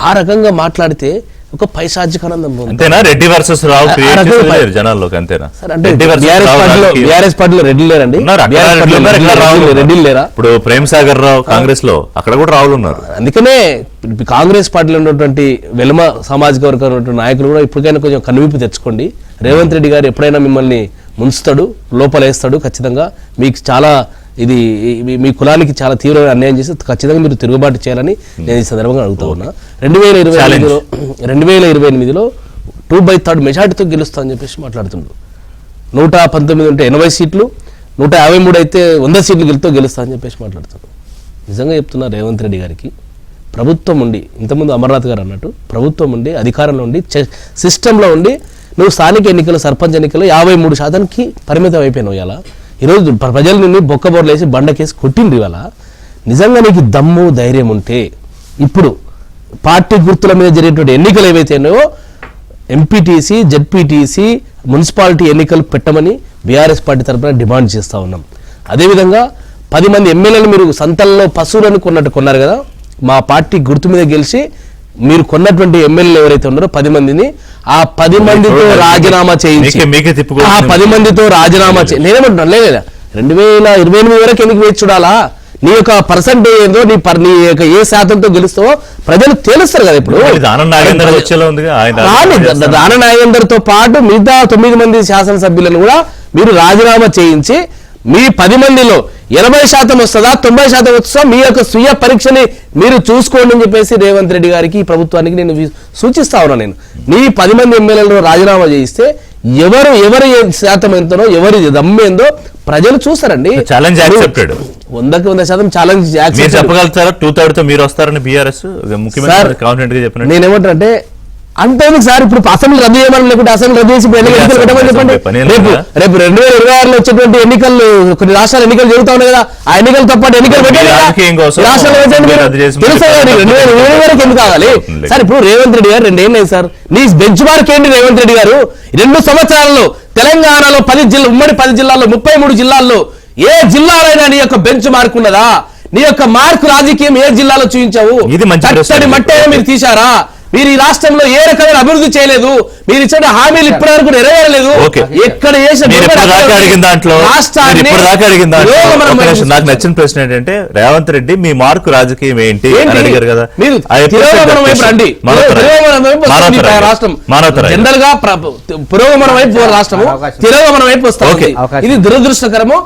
ఆ రకంగా మాట్లాడితే ఒక పైశాచికానందం ఉంది. అంతేనా? రెడ్డి వర్సెస్ రావు క్రియేట్ చేసేది జనాల్లోకి, అంతేనా? సార్, అంటే బీఆర్ఎస్ పార్టీలో రెడ్డిలు లేరండి, రెడ్డిలు లేరా? ఇప్పుడు ప్రేమ్ సాగర్ రావు కాంగ్రెస్ లో, అక్కడ కూడా రావులు ఉన్నారు. అందుకనే కాంగ్రెస్ పార్టీలో ఉన్నటువంటి వెలుమ సామాజిక వర్గం ఉన్నటువంటి నాయకులు కూడా ఇప్పటికైనా కొంచెం కనువిప్పు తెచ్చుకోండి. రేవంత్ రెడ్డి గారు ఎప్పుడైనా మిమ్మల్ని ముంచుతాడు, లోపలేస్తాడు. ఖచ్చితంగా మీకు చాలా ఇది మీ కులానికి చాలా తీవ్రమైన అన్యాయం చేసి ఖచ్చితంగా మీరు తిరుగుబాటు చేయాలని నేను ఈ సందర్భంగా అడుగుతా ఉన్నా. 2028లో 2/3 మెజార్టీతో గెలుస్తా అని చెప్పేసి మాట్లాడుతున్నాడు. 119 ఉంటే 80 సీట్లు, 153 అయితే 100 సీట్లు గెలుస్తా అని చెప్పేసి మాట్లాడుతున్నాడు. నిజంగా చెప్తున్నా, రేవంత్ రెడ్డి గారికి ప్రభుత్వం ఉండి, ఇంతకుముందు అమర్నాథ్ గారు అన్నట్టు ప్రభుత్వం ఉండి, అధికారంలో ఉండి, సిస్టంలో ఉండి, నువ్వు స్థానిక ఎన్నికలు, సర్పంచ్ ఎన్నికలు 53% పరిమితం అయిపోయినావు. ఇలా ఈరోజు ప్రజల నుండి బొక్కబొరలేసి బండకేసి కొట్టింది. ఇవాళ నిజంగా నీకు దమ్ము ధైర్యం ఉంటే ఇప్పుడు పార్టీ గుర్తుల మీద జరిగేటువంటి ఎన్నికలు ఏవైతేనో ఎంపీటీసీ, జెడ్పీటీసీ, మున్సిపాలిటీ ఎన్నికలు పెట్టమని బీఆర్ఎస్ పార్టీ తరఫున డిమాండ్ చేస్తూ ఉన్నాం. అదేవిధంగా 10 మంది ఎమ్మెల్యేలు మీరు సంతల్లో పశువులను కొన్నారు కదా, మా పార్టీ గుర్తు మీద గెలిచి మీరు కొన్నటువంటి ఎమ్మెల్యేలు ఎవరైతే ఉన్నారో 10 మందిని ఆ 10 మందితో రాజీనామా చేయించి, ఆ 10 మందితో రాజీనామా నేనేమంటున్నాను, లేదా 2028 వరకు ఎన్నిక వేచి చూడాలా? నీ యొక్క పర్సెంటేజ్ ఏందో, నీ యొక్క ఏ శాతంతో గెలుస్తావో ప్రజలు తెలుస్తారు కదా. ఇప్పుడు దానం నాగేందర్ తో పాటు మిగతా 9 మంది శాసనసభ్యులను కూడా మీరు రాజీనామా చేయించి మీ 10 మందిలో 80% వస్తుందా, 90% వస్తుందా, మీ యొక్క స్వీయ పరీక్షని మీరు చూసుకోండి అని చెప్పేసి రేవంత్ రెడ్డి గారికి, ప్రభుత్వానికి నేను సూచిస్తా ఉన్నా. నేను నీ 10 మంది ఎమ్మెల్యేలను రాజీనామా చేయిస్తే ఎవరి శాతం ఎంతనో, ఎవరి దమ్మేందో ప్రజలు చూస్తారండి. Challenge accepted, 100% challenge accept. చెప్పగలుగుతారా 2/3 తో మీరు వస్తారని బీఆర్ఎస్ ముఖ్యమంత్రి కాన్ఫిడెంట్ గా చెప్పినట్టు? నేనేమంటానంటే అంతేందుకు సార్, ఇప్పుడు అసెంబ్లీ రద్దు చేయమని లేకుంటే అసెంబ్లీ రద్దు చేసి ఎన్నికలు పెట్టమని చెప్పండి. రేపు 2026లో వచ్చేటువంటి ఎన్నికలు, కొన్ని రాష్ట్రాల ఎన్నికలు జరుగుతా ఉన్నాయి కదా, ఆ ఎన్నికలతో పాటు ఎన్నికలు పెట్టండి. తెలుసా 2020 వరకు ఎందుకు కావాలి సార్? ఇప్పుడు రేవంత్ రెడ్డి గారు 2 ఏళ్ళు సార్, నీ బెంచ్ మార్క్ ఏంటి? రేవంత్ రెడ్డి గారు 2 సంవత్సరాల్లో తెలంగాణలో 10 ఉమ్మడి 10 జిల్లాల్లో 33 జిల్లాల్లో ఏ జిల్లాలైనా నీ యొక్క బెంచ్ మార్క్ ఉన్నదా? నీ యొక్క మార్కు రాజకీయం ఏ జిల్లాలో చూపించావు? చట్టడి మట్టే మీరు తీశారా? మీరు ఈ రాష్ట్రంలో ఏ రకమైన అభివృద్ధి చేయలేదు. మీరు ఇచ్చిన హామీలు ఇప్పటి వరకు నెరవేరలేదు. ఎక్కడ నాకు నచ్చిన ప్రశ్న ఏంటంటే, రేవంత్ రెడ్డి మీ మార్కు రాజకీయం ఏంటి అని అడిగారు కదా. రాష్ట్రం జనరల్ గా పురోగమనం వైపు రాష్ట్రము తిరోగమనం వైపు వస్తుంది. ఇది దురదృష్టకరము.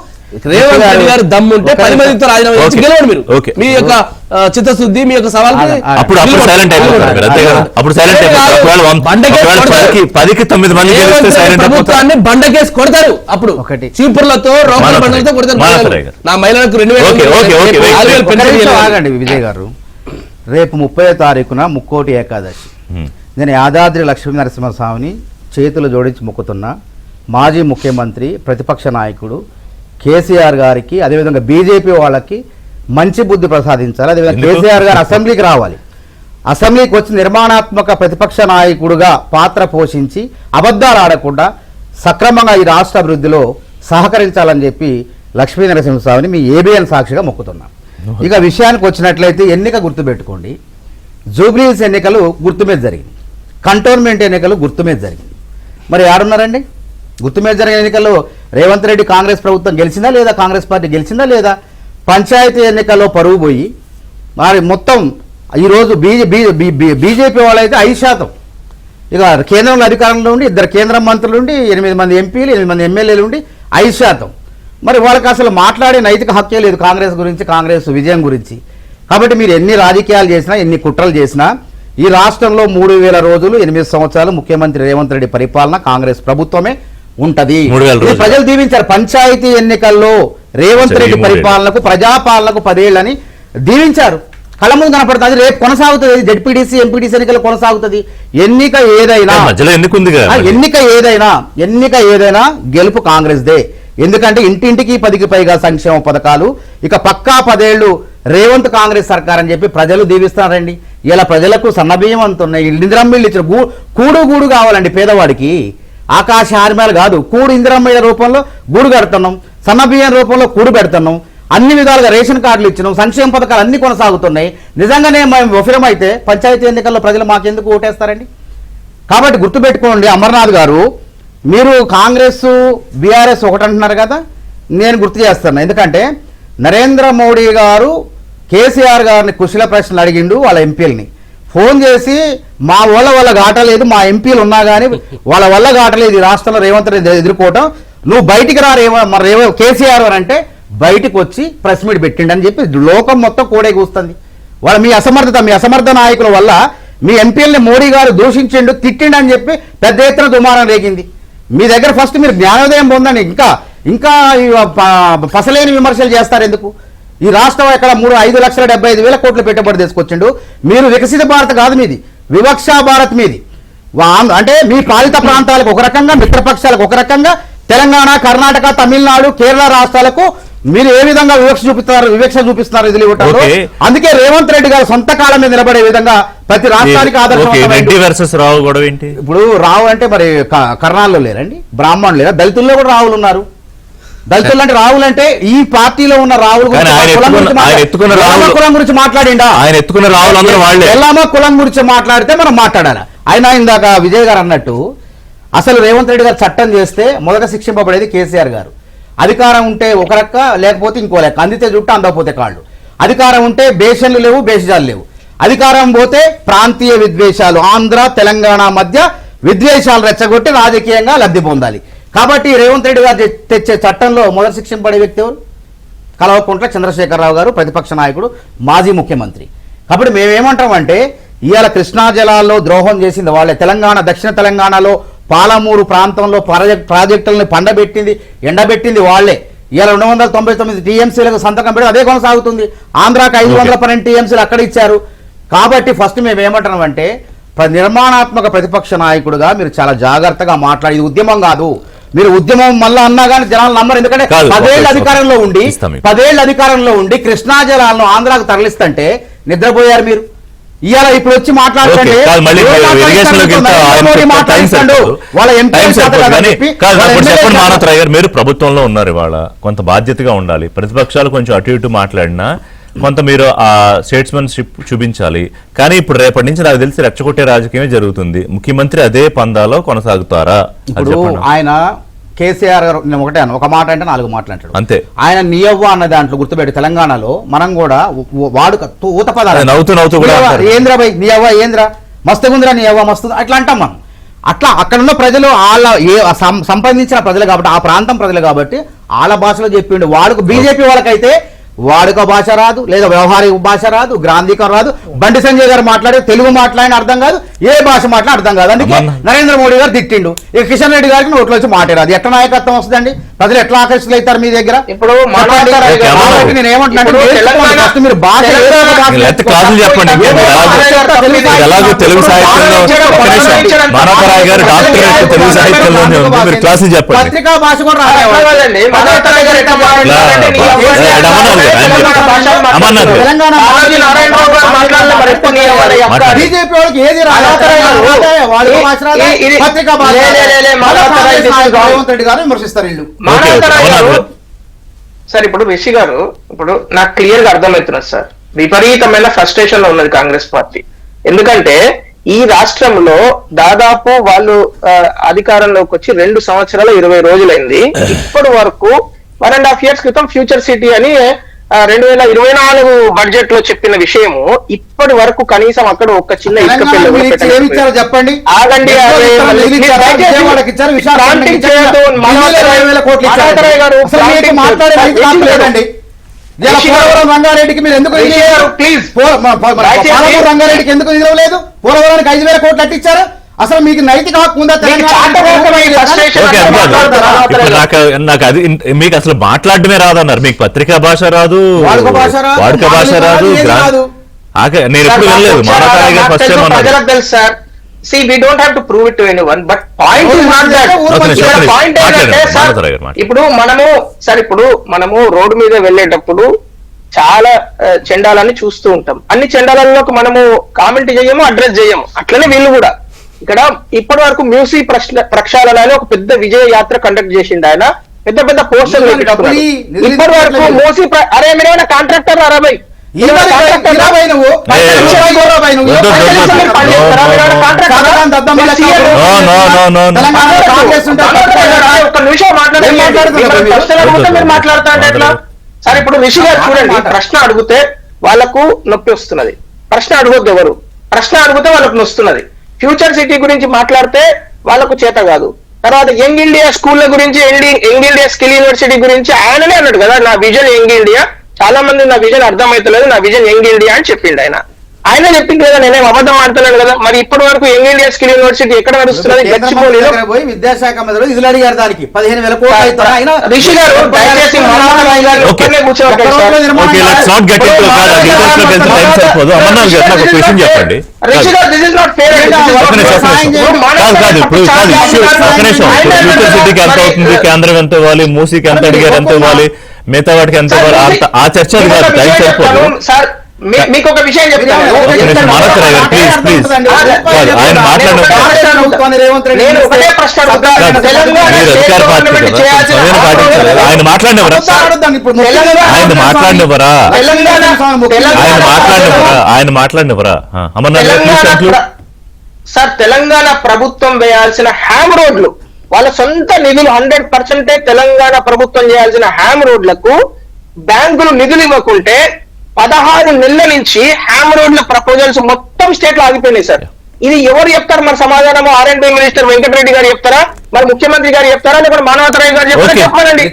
రేవంత్ రెడ్డి గారు దమ్ముంటే 10 మందితో రాజీనామా చేసి గెలవండి. మీరు మీ యొక్క చిత్తశుద్ధి, మీ యొక్క సవాల్ ప్రభుత్వాన్ని బండకేసి కొడతారు. అప్పుడు చీపుర్లతో, రోకల బండలతో కొడతారు. నా మహిళలకు 2000 ఆగండి విజయ్ గారు. రేపు 30వ తారీఖున ముక్కోటి ఏకాదశి. నేను యాదాద్రి లక్ష్మీ నరసింహస్వామిని చేతులు జోడించి మొక్కుతున్నా. మాజీ ముఖ్యమంత్రి, ప్రతిపక్ష నాయకుడు కేసీఆర్ గారికి, అదేవిధంగా బీజేపీ వాళ్ళకి మంచి బుద్ధి ప్రసాదించాలి. అదేవిధంగా కేసీఆర్ గారు అసెంబ్లీకి రావాలి. అసెంబ్లీకి వచ్చి నిర్మాణాత్మక ప్రతిపక్ష నాయకుడుగా పాత్ర పోషించి అబద్ధాలు ఆడకుండా సక్రమంగా ఈ రాష్ట్ర అభివృద్ధిలో సహకరించాలని చెప్పి లక్ష్మీ నరసింహస్వామిని మీ ఏబిఎన్ సాక్షిగా మొక్కుతున్నాం. ఇక విషయానికి వచ్చినట్లయితే ఎన్నిక గుర్తుపెట్టుకోండి. జూబ్లీహిల్స్ ఎన్నికలు గుర్తు మీద జరిగింది, కంటోన్మెంట్ ఎన్నికలు గుర్తు మీద జరిగింది. మరి ఎవరున్నారండి? గుర్తు మీద జరిగిన ఎన్నికల్లో రేవంత్ రెడ్డి కాంగ్రెస్ ప్రభుత్వం గెలిచిందా లేదా? కాంగ్రెస్ పార్టీ గెలిచిందా లేదా? పంచాయతీ ఎన్నికల్లో పరువు పోయి మరి మొత్తం ఈరోజు బీజేపీ వాళ్ళైతే 5%, ఇక కేంద్రంలో అధికారంలో ఉండి 2 కేంద్ర మంత్రులు ఉండి 8 మంది ఎంపీలు, 8 మంది ఎమ్మెల్యేలు ఉండి 5%. మరి వాళ్ళకి అసలు మాట్లాడే నైతిక హక్కే లేదు కాంగ్రెస్ గురించి, కాంగ్రెస్ విజయం గురించి. కాబట్టి మీరు ఎన్ని రాజకీయాలు చేసినా, ఎన్ని కుట్రలు చేసినా, ఈ రాష్ట్రంలో 3000 రోజులు 8 సంవత్సరాలు ముఖ్యమంత్రి రేవంత్ రెడ్డి పరిపాలన కాంగ్రెస్ ప్రభుత్వమే ఉంటది. ప్రజలు దీవించారు. పంచాయతీ ఎన్నికల్లో రేవంత్ రెడ్డి పరిపాలనకు, ప్రజాపాలనకు 10 ఏళ్ళని దీవించారు. కళ్ళ ముందు కనపడుతుంది. రేపు కొనసాగుతుంది. జెడ్పీటీసీ, ఎంపీటీసీ ఎన్నికలు కొనసాగుతుంది. ఎన్నిక ఏదైనా గెలుపు కాంగ్రెస్దే. ఎందుకంటే ఇంటింటికి 10కి పైగా సంక్షేమ పథకాలు, ఇక పక్కా 10 ఏళ్లు రేవంత్ కాంగ్రెస్ సర్కార్ అని చెప్పి ప్రజలు దీవిస్తున్నారండి. ఇలా ప్రజలకు సన్నబియ్యం అంతున్నాయి, ఇందిరమ్మిళ్ళు ఇచ్చిన గూడు కావాలండి పేదవాడికి. ఆకాశ హార్మేలు కాదు, కూడు ఇందిరమ్మయ్య రూపంలో గూడు కడుతున్నాం, సన్నబియ్యం రూపంలో కూడు పెడుతున్నాం. అన్ని విధాలుగా రేషన్ కార్డులు ఇచ్చినాం, సంక్షేమ పథకాలు అన్ని కొనసాగుతున్నాయి. నిజంగానే మేము విఫలమైతే పంచాయతీ ఎన్నికల్లో ప్రజలు మాకెందుకు ఓటేస్తారండి? కాబట్టి గుర్తుపెట్టుకోండి అమర్నాథ్ గారు, మీరు కాంగ్రెస్ బీఆర్ఎస్ ఒకటి అంటున్నారు కదా, నేను గుర్తు చేస్తాను. ఎందుకంటే నరేంద్ర మోడీ గారు కేసీఆర్ గారిని కుశల ప్రశ్నలు అడిగిండు వాళ్ళ ఎంపీలని. ఫోన్ చేసి మా వల్ల గాటలేదు, మా ఎంపీలు ఉన్నా కానీ వాళ్ళ వల్ల గాటలేదు ఈ రాష్ట్రంలో రేవంత్ రెడ్డి ఎదుర్కోవటం, నువ్వు బయటికి రా కేసీఆర్ అని అంటే బయటికి వచ్చి ప్రెస్ మీట్ పెట్టిండని చెప్పి లోకం మొత్తం కోడే కూస్తుంది. వాళ్ళ మీ అసమర్థ నాయకుల వల్ల మీ ఎంపీలని మోడీ గారు దూషించిండు, తిట్టిండు అని చెప్పి పెద్ద ఎత్తున దుమారం రేగింది. మీ దగ్గర ఫస్ట్ మీరు జ్ఞానోదయం పొందండి. ఇంకా పసలేని విమర్శలు చేస్తారు ఎందుకు? ఈ రాష్ట్రం ఇక్కడ 5,75,000 కోట్లు పెట్టుబడి తీసుకొచ్చిండు. మీరు వికసిత భారత్ కాదు, మీది వివక్షా భారత్ మీది. అంటే మీ పాలిత ప్రాంతాలకు ఒక రకంగా, మిత్రపక్షాలకు ఒక రకంగా, తెలంగాణ, కర్ణాటక, తమిళనాడు, కేరళ రాష్ట్రాలకు మీరు ఏ విధంగా వివక్ష చూపిస్తున్నారు ఇది ఇవ్వటంలో. అందుకే రేవంత్ రెడ్డి గారు సొంత కాలం మీద నిలబడే విధంగా ప్రతి రాష్ట్రానికి రావు గొడవ ఏంటి? ఇప్పుడు రావు అంటే మరి కర్ణాల్లో లేరండి, బ్రాహ్మణులు లేరా, దళితుల్లో కూడా రావులు ఉన్నారు. దళితులు అంటే రావులు అంటే ఈ పార్టీలో ఉన్న రావులు కులం గురించి మాట్లాడిండా? ఆయన ఎత్తుకున్న రావులు ఎల్లామా కులం గురించి మాట్లాడితే మనం మాట్లాడాలి. ఆయన ఇందాక విజయ్ గారు అన్నట్టు అసలు రేవంత్ రెడ్డి గారు చట్టం చేస్తే మొదట శిక్షింపబడేది కేసీఆర్ గారు. అధికారం ఉంటే ఒక లెక్క, లేకపోతే ఇంకో లెక్క, అందితే చుట్టూ అందకపోతే కాళ్ళు. అధికారం ఉంటే బేషన్లు లేవు, బేషజాలు లేవు. అధికారం పోతే ప్రాంతీయ విద్వేషాలు, ఆంధ్ర తెలంగాణ మధ్య విద్వేషాలు రెచ్చగొట్టి రాజకీయంగా లబ్ధి పొందాలి. కాబట్టి రేవంత్ రెడ్డి గారు తెచ్చే చట్టంలో మొదటి శిక్షింపబడే వ్యక్తి ఎవరు? కల్వకుంట్ల చంద్రశేఖరరావు గారు, ప్రతిపక్ష నాయకుడు, మాజీ ముఖ్యమంత్రి. కాబట్టి మేమేమంటామంటే ఇవాళ కృష్ణా జలాల్లో ద్రోహం చేసింది వాళ్ళే. దక్షిణ తెలంగాణలో పాలమూరు ప్రాంతంలో ప్రాజెక్టులను ఎండబెట్టింది వాళ్లే. ఇవాళ 299 టీఎంసీలకు సంతకం పెట్టి అదే కొనసాగుతుంది. ఆంధ్రాకి 512 టీఎంసీలు అక్కడ ఇచ్చారు. కాబట్టి ఫస్ట్ మేము ఏమంటున్నామంటే నిర్మాణాత్మక ప్రతిపక్ష నాయకుడుగా మీరు చాలా జాగ్రత్తగా మాట్లాడి, ఉద్యమం కాదు, మీరు ఉద్యమం మళ్ళా అన్నా కానీ జనాలు నమ్మరు. ఎందుకంటే 10 ఏళ్ళు అధికారంలో ఉండి కృష్ణా జలాలను ఆంధ్రాకు తరలిస్తుంటే నిద్రపోయారు మీరు. ఇవాళ ఇప్పుడు వచ్చి మాట్లాడుతుంటే మీరు ప్రభుత్వంలో ఉన్నారు, ఇవాళ కొంత బాధ్యతగా ఉండాలి. ప్రతిపక్షాలు కొంచెం అటు ఇటు మాట్లాడినా కొంత మీరు ఆ స్టేట్స్మెన్షిప్ చూపించాలి. కానీ ఇప్పుడు రేపటి నుంచి నాకు తెలిసి రెచ్చగొట్టే రాజకీయమే జరుగుతుంది. ముఖ్యమంత్రి అదే పందాలో కొనసాగుతారా? ఆయన కేసీఆర్ గారు ఒక మాట అంటే 4 మాటలు అంటాడు అంతే. ఆయన నియవ్వ అన్న దాంట్లో గుర్తుపెట్టి తెలంగాణలో మనం కూడా వాడుక ఊత పదాలు ఏంద్ర బై నియవ్వ, ఏంద్ర మస్తుగుందిరా నియవ్వ మస్తు అట్లా అంటాం మనం. అట్లా అక్కడున్న ప్రజలు వాళ్ళ సంపాదించిన ప్రజలు కాబట్టి, ఆ ప్రాంతం ప్రజలు కాబట్టి వాళ్ళ భాషలో చెప్పిండు. వాడుక బీజేపీ వాళ్ళకైతే వాడుక భాష రాదు, లేదా వ్యవహారిక భాష రాదు, గ్రాంధికం రాదు. బండి సంజయ్ గారు మాట్లాడే తెలుగు మాట్లాడిన అర్థం కాదు, ఏ భాష మాట్లాడిన అర్థం కాదు. అందుకే నరేంద్ర మోడీ గారు తిట్టిండు. ఇక కిషన్ రెడ్డి గారికి నోట్లో వచ్చి మాట్లాడారు. ఎట్లా నాయకత్వం వస్తుందండి? ప్రజలు ఎట్లా ఆకర్షితులు అవుతారు మీ దగ్గర? ఇప్పుడు నేను ఏమంటున్నాను, మీరు పత్రికా భాష కూడా రాదండి. బీజేపీ వాళ్ళకి ఏది విమర్శిస్తారు వీళ్ళు. సార్ ఇప్పుడు రిషి గారు, ఇప్పుడు నాకు క్లియర్ గా అర్థమవుతున్నది సార్, విపరీతమైన ఫ్రస్ట్రేషన్ లో ఉన్నది కాంగ్రెస్ పార్టీ. ఎందుకంటే ఈ రాష్ట్రంలో దాదాపు వాళ్ళు అధికారంలోకి వచ్చి 2 సంవత్సరాల 20 రోజులైంది. ఇప్పటి వరకు 1.5 years క్రితం ఫ్యూచర్ సిటీ అని 2024 బడ్జెట్ లో చెప్పిన విషయము ఇప్పటి వరకు కనీసం అక్కడ ఒక చిన్న ఇసుక చెప్పండి. ఆగండి, రంగారెడ్డికి మీరు ఎందుకు రంగారెడ్డికి ఎందుకు నిలవలేదు? పోలవరానికి 5,000 కోట్లు అట్టించారు. అసలు మీకు నైతిక హక్కు ఉందా? నాకు అది మీకు అసలు మాట్లాడమే రాదన్నారు. మీకు పత్రికా భాష రాదు, వాడుక భాష రాదు. నేను ఎప్పుడు వెళ్ళలేదు. ప్రజలకు తెలుసు sir. See, we don't have to prove it to anyone, but point is not that. Point ఏంటంటే ఇప్పుడు మనము రోడ్డు మీద వెళ్ళేటప్పుడు చాలా చెండాలని చూస్తూ ఉంటాం. అన్ని చెండాలలోకి మనము కామెంట్ చేయము, అడ్రస్ చేయము. అట్లనే వీళ్ళు కూడా ఇక్కడ ఇప్పటి వరకు మ్యూజిక్ ప్రక్షాళన అని ఒక పెద్ద విజయ యాత్ర కండక్ట్ చేసిండు ఆయన. పెద్ద పెద్ద పోస్టర్లు నిధులు పెట్టుకున్నాడు. నిధులు ఇప్పటి వరకు నిధులు మోసి అరే మీరేమైనా కాంట్రాక్టర్ అరవై ఒక్క నిమిషం మాట్లాడుతా అంటే ఎట్లా? సరే ఇప్పుడు రిషి గారు చూడండి, ప్రశ్న అడిగితే వాళ్ళకు నొప్పి వస్తున్నది, ప్రశ్న అడగొద్దు ఎవరు, ప్రశ్న అడిగితే వాళ్ళకు నొస్తున్నది. ఫ్యూచర్ సిటీ గురించి మాట్లాడితే వాళ్ళకు చేత కాదు. తర్వాత యంగ్ ఇండియా స్కూళ్ళ గురించి, యంగ్ ఇండియా స్కిల్ యూనివర్సిటీ గురించి ఆయననే అన్నాడు కదా, నా విజన్ యంగ్ ఇండియా. చాలా మంది నా విజన్ అర్థమైతలేదు, నా విజన్ యంగ్ ఇండియా అని చెప్పిండు ఆయన చెప్పింది కదా, నేనేం అబద్ధం ఆడుతున్నాను కదా. మరి ఇప్పటి వరకు యంగ్ ఇండియా స్కిల్ యూనివర్సిటీ ఎక్కడ నడుస్తున్నది? గచ్చిబౌలిలో పోయి విద్యాశాఖ మంత్రులు నిధులు అడిగారు, దానికి 15,000 కోట్లు అవుతాయి. ఆయన రిషి గారు దయచేసి ఒక్కనే కూర్చోబెట్టారు sir. Okay, let's not get into కాదు, ఆ డీటెయిల్స్ లోకి వెళ్తే టైం సరిపోదు. అమర్నాథ్ గారు నాకు ఒక విషయం చెప్పండి. రిషి గారు this is not fair. Future సిటీకి ఎంత అవుతుంది, కేంద్రం ఎంత ఇవ్వాలి, మూసీకి ఎంత అడిగారు ఎంత ఇవ్వాలి, మిగతా వాటికి ఎంత ఇవ్వాలి, ఆ చర్చ అది కాదు, టైం సరిపోదు. సార్ మీకు ఒక విషయం చెప్తాను, ఆయన మాట్లాడిన నేను ఒకటే ప్రశ్న అడుగుతాను. తెలంగాణ అధికార పార్టీ కదా, ఆయన మాట్లాడినవరా, ఆయన మాట్లాడినవరా అమర్నాథ్? సార్ తెలంగాణ ప్రభుత్వం వేయాల్సిన హ్యామ్ రోడ్లు, వాళ్ళ సొంత నిధులు 100% తెలంగాణ ప్రభుత్వం చేయాల్సిన హ్యామ్ రోడ్లకు బ్యాంకులు నిధులు ఇవ్వకుంటే 16 నెలల నుంచి హ్యామ్ రోడ్ల ప్రపోజల్స్ మొత్తం స్టేట్ లో ఆగిపోయినాయి సార్. ఇది ఎవరు చెప్తారు మరి సమాధానము? R&D మినిస్టర్ వెంకటరెడ్డి గారు చెప్తారా, మరి ముఖ్యమంత్రి గారు చెప్తారా, లేకపోతే మానవతరాయ్ గారు చెప్తారా? చెప్పాలండి.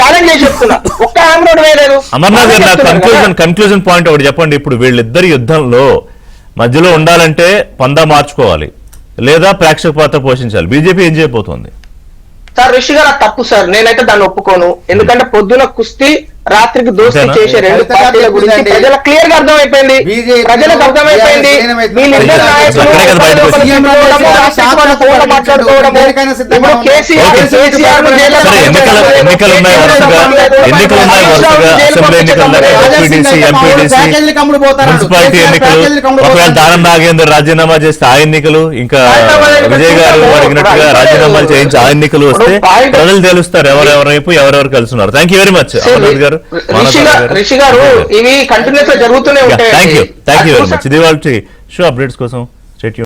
ఛాలెంజ్ చేసి చెప్తున్నా, ఒక్క హ్యామ్ రోడ్ వేయలేదు. అమర్నాథ్ గారు నాకు కన్క్లూజన్ పాయింట్ ఒకటి చెప్పండి. ఇప్పుడు వీళ్ళిద్దరి యుద్ధంలో మధ్యలో ఉండాలంటే పందా మార్చుకోవాలి, లేదా ప్రేక్షక పాత్ర పోషించాలి. బీజేపీ ఏం చేయబోతోంది? సార్ రిషి గారు తప్పు సార్, నేనైతే దాన్ని ఒప్పుకోను. ఎందుకంటే పొద్దున కుస్తీ రాత్రికి దోస్తీ చేసే రెండు పార్టీల గురించి ప్రజలకు క్లియర్ గా అర్థమైపోయింది, ప్రజలకు అర్థమైపోయింది. వీళ్ళిద్దరు నాయకులు ఎన్నికలు ఉన్నాయి వరుసగా, అసెంబ్లీ ఎన్నికలు, మున్సిపాలిటీ ఎన్నికలు. ఒకవేళ దానం నాగేందర్ రాజీనామా చేస్తే ఆ ఎన్నికలు, ఇంకా విజయ్ గారు అడిగినట్టుగా రాజీనామాలు చేయించి ఆ ఎన్నికలు వస్తే ప్రజలు తెలుస్తారు ఎవరెవరు వైపు ఎవరెవరు కలుస్తున్నారు. Thank you very much Amarnath గారు, రిషి గారు. ఇవి కంటిన్యూస్ గా జరుగుతూనే ఉంటాయి. Thank you very much. ఇది వాళ్ళ షో అప్డేట్స్ కోసం స్టే ట్యూన్డ్.